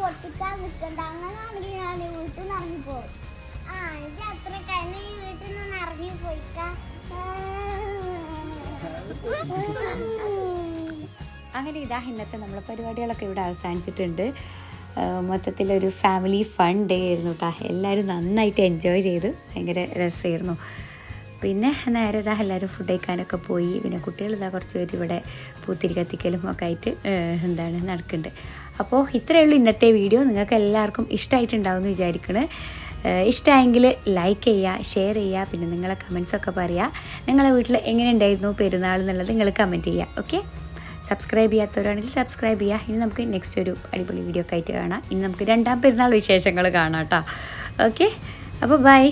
പൊട്ടിക്കാൻ നിൽക്കണ്ട. അങ്ങനെയാണെങ്കിൽ ഞാൻ വീട്ടിൽ നിന്ന് ഇറങ്ങിപ്പോയി. എനിക്ക് അത്ര കഴിഞ്ഞ ഈ വീട്ടിൽ നിന്ന് ഇറങ്ങിപ്പോയിക്കാം. അങ്ങനെ ഇതാ ഇന്നത്തെ നമ്മളെ പരിപാടികളൊക്കെ ഇവിടെ അവസാനിച്ചിട്ടുണ്ട്. മൊത്തത്തിലൊരു ഫാമിലി ഫൺ ഡേ ആയിരുന്നു കേട്ടോ. എല്ലാവരും നന്നായിട്ട് എൻജോയ് ചെയ്ത് ഭയങ്കര രസമായിരുന്നു. പിന്നെ നേരെ ഇതാ എല്ലാവരും ഫുഡ് കഴിക്കാനൊക്കെ പോയി. പിന്നെ കുട്ടികൾ ഇതാ കുറച്ച് പേര് ഇവിടെ പൂത്തിരി കത്തിക്കലും ഒക്കെ ആയിട്ട് നടക്കുന്നുണ്ട്. അപ്പോൾ ഇത്രയേ ഉള്ളൂ ഇന്നത്തെ വീഡിയോ. നിങ്ങൾക്ക് എല്ലാവർക്കും ഇഷ്ടമായിട്ടുണ്ടാവും എന്ന് വിചാരിക്കണേ. ഇഷ്ടമായെങ്കിൽ ലൈക്ക് ചെയ്യുക, ഷെയർ ചെയ്യുക, പിന്നെ നിങ്ങളെ കമൻസൊക്കെ പറയുക. നിങ്ങളെ വീട്ടിൽ എങ്ങനെ ഉണ്ടായിരുന്നു പെരുന്നാൾ എന്നുള്ളത് നിങ്ങൾ കമൻറ്റ് ചെയ്യുക. ഓക്കെ, സബ്സ്ക്രൈബ് ചെയ്യാത്തവരാണെങ്കിൽ സബ്സ്ക്രൈബ് ചെയ്യുക. ഇനി നമുക്ക് നെക്സ്റ്റ് ഒരു അടിപൊളി വീഡിയോ ഒക്കെ ആയിട്ട് കാണാം. ഇനി നമുക്ക് 2ാം പെരുന്നാൾ വിശേഷങ്ങൾ കാണാം കേട്ടോ. ഓക്കെ, അപ്പോൾ ബൈ.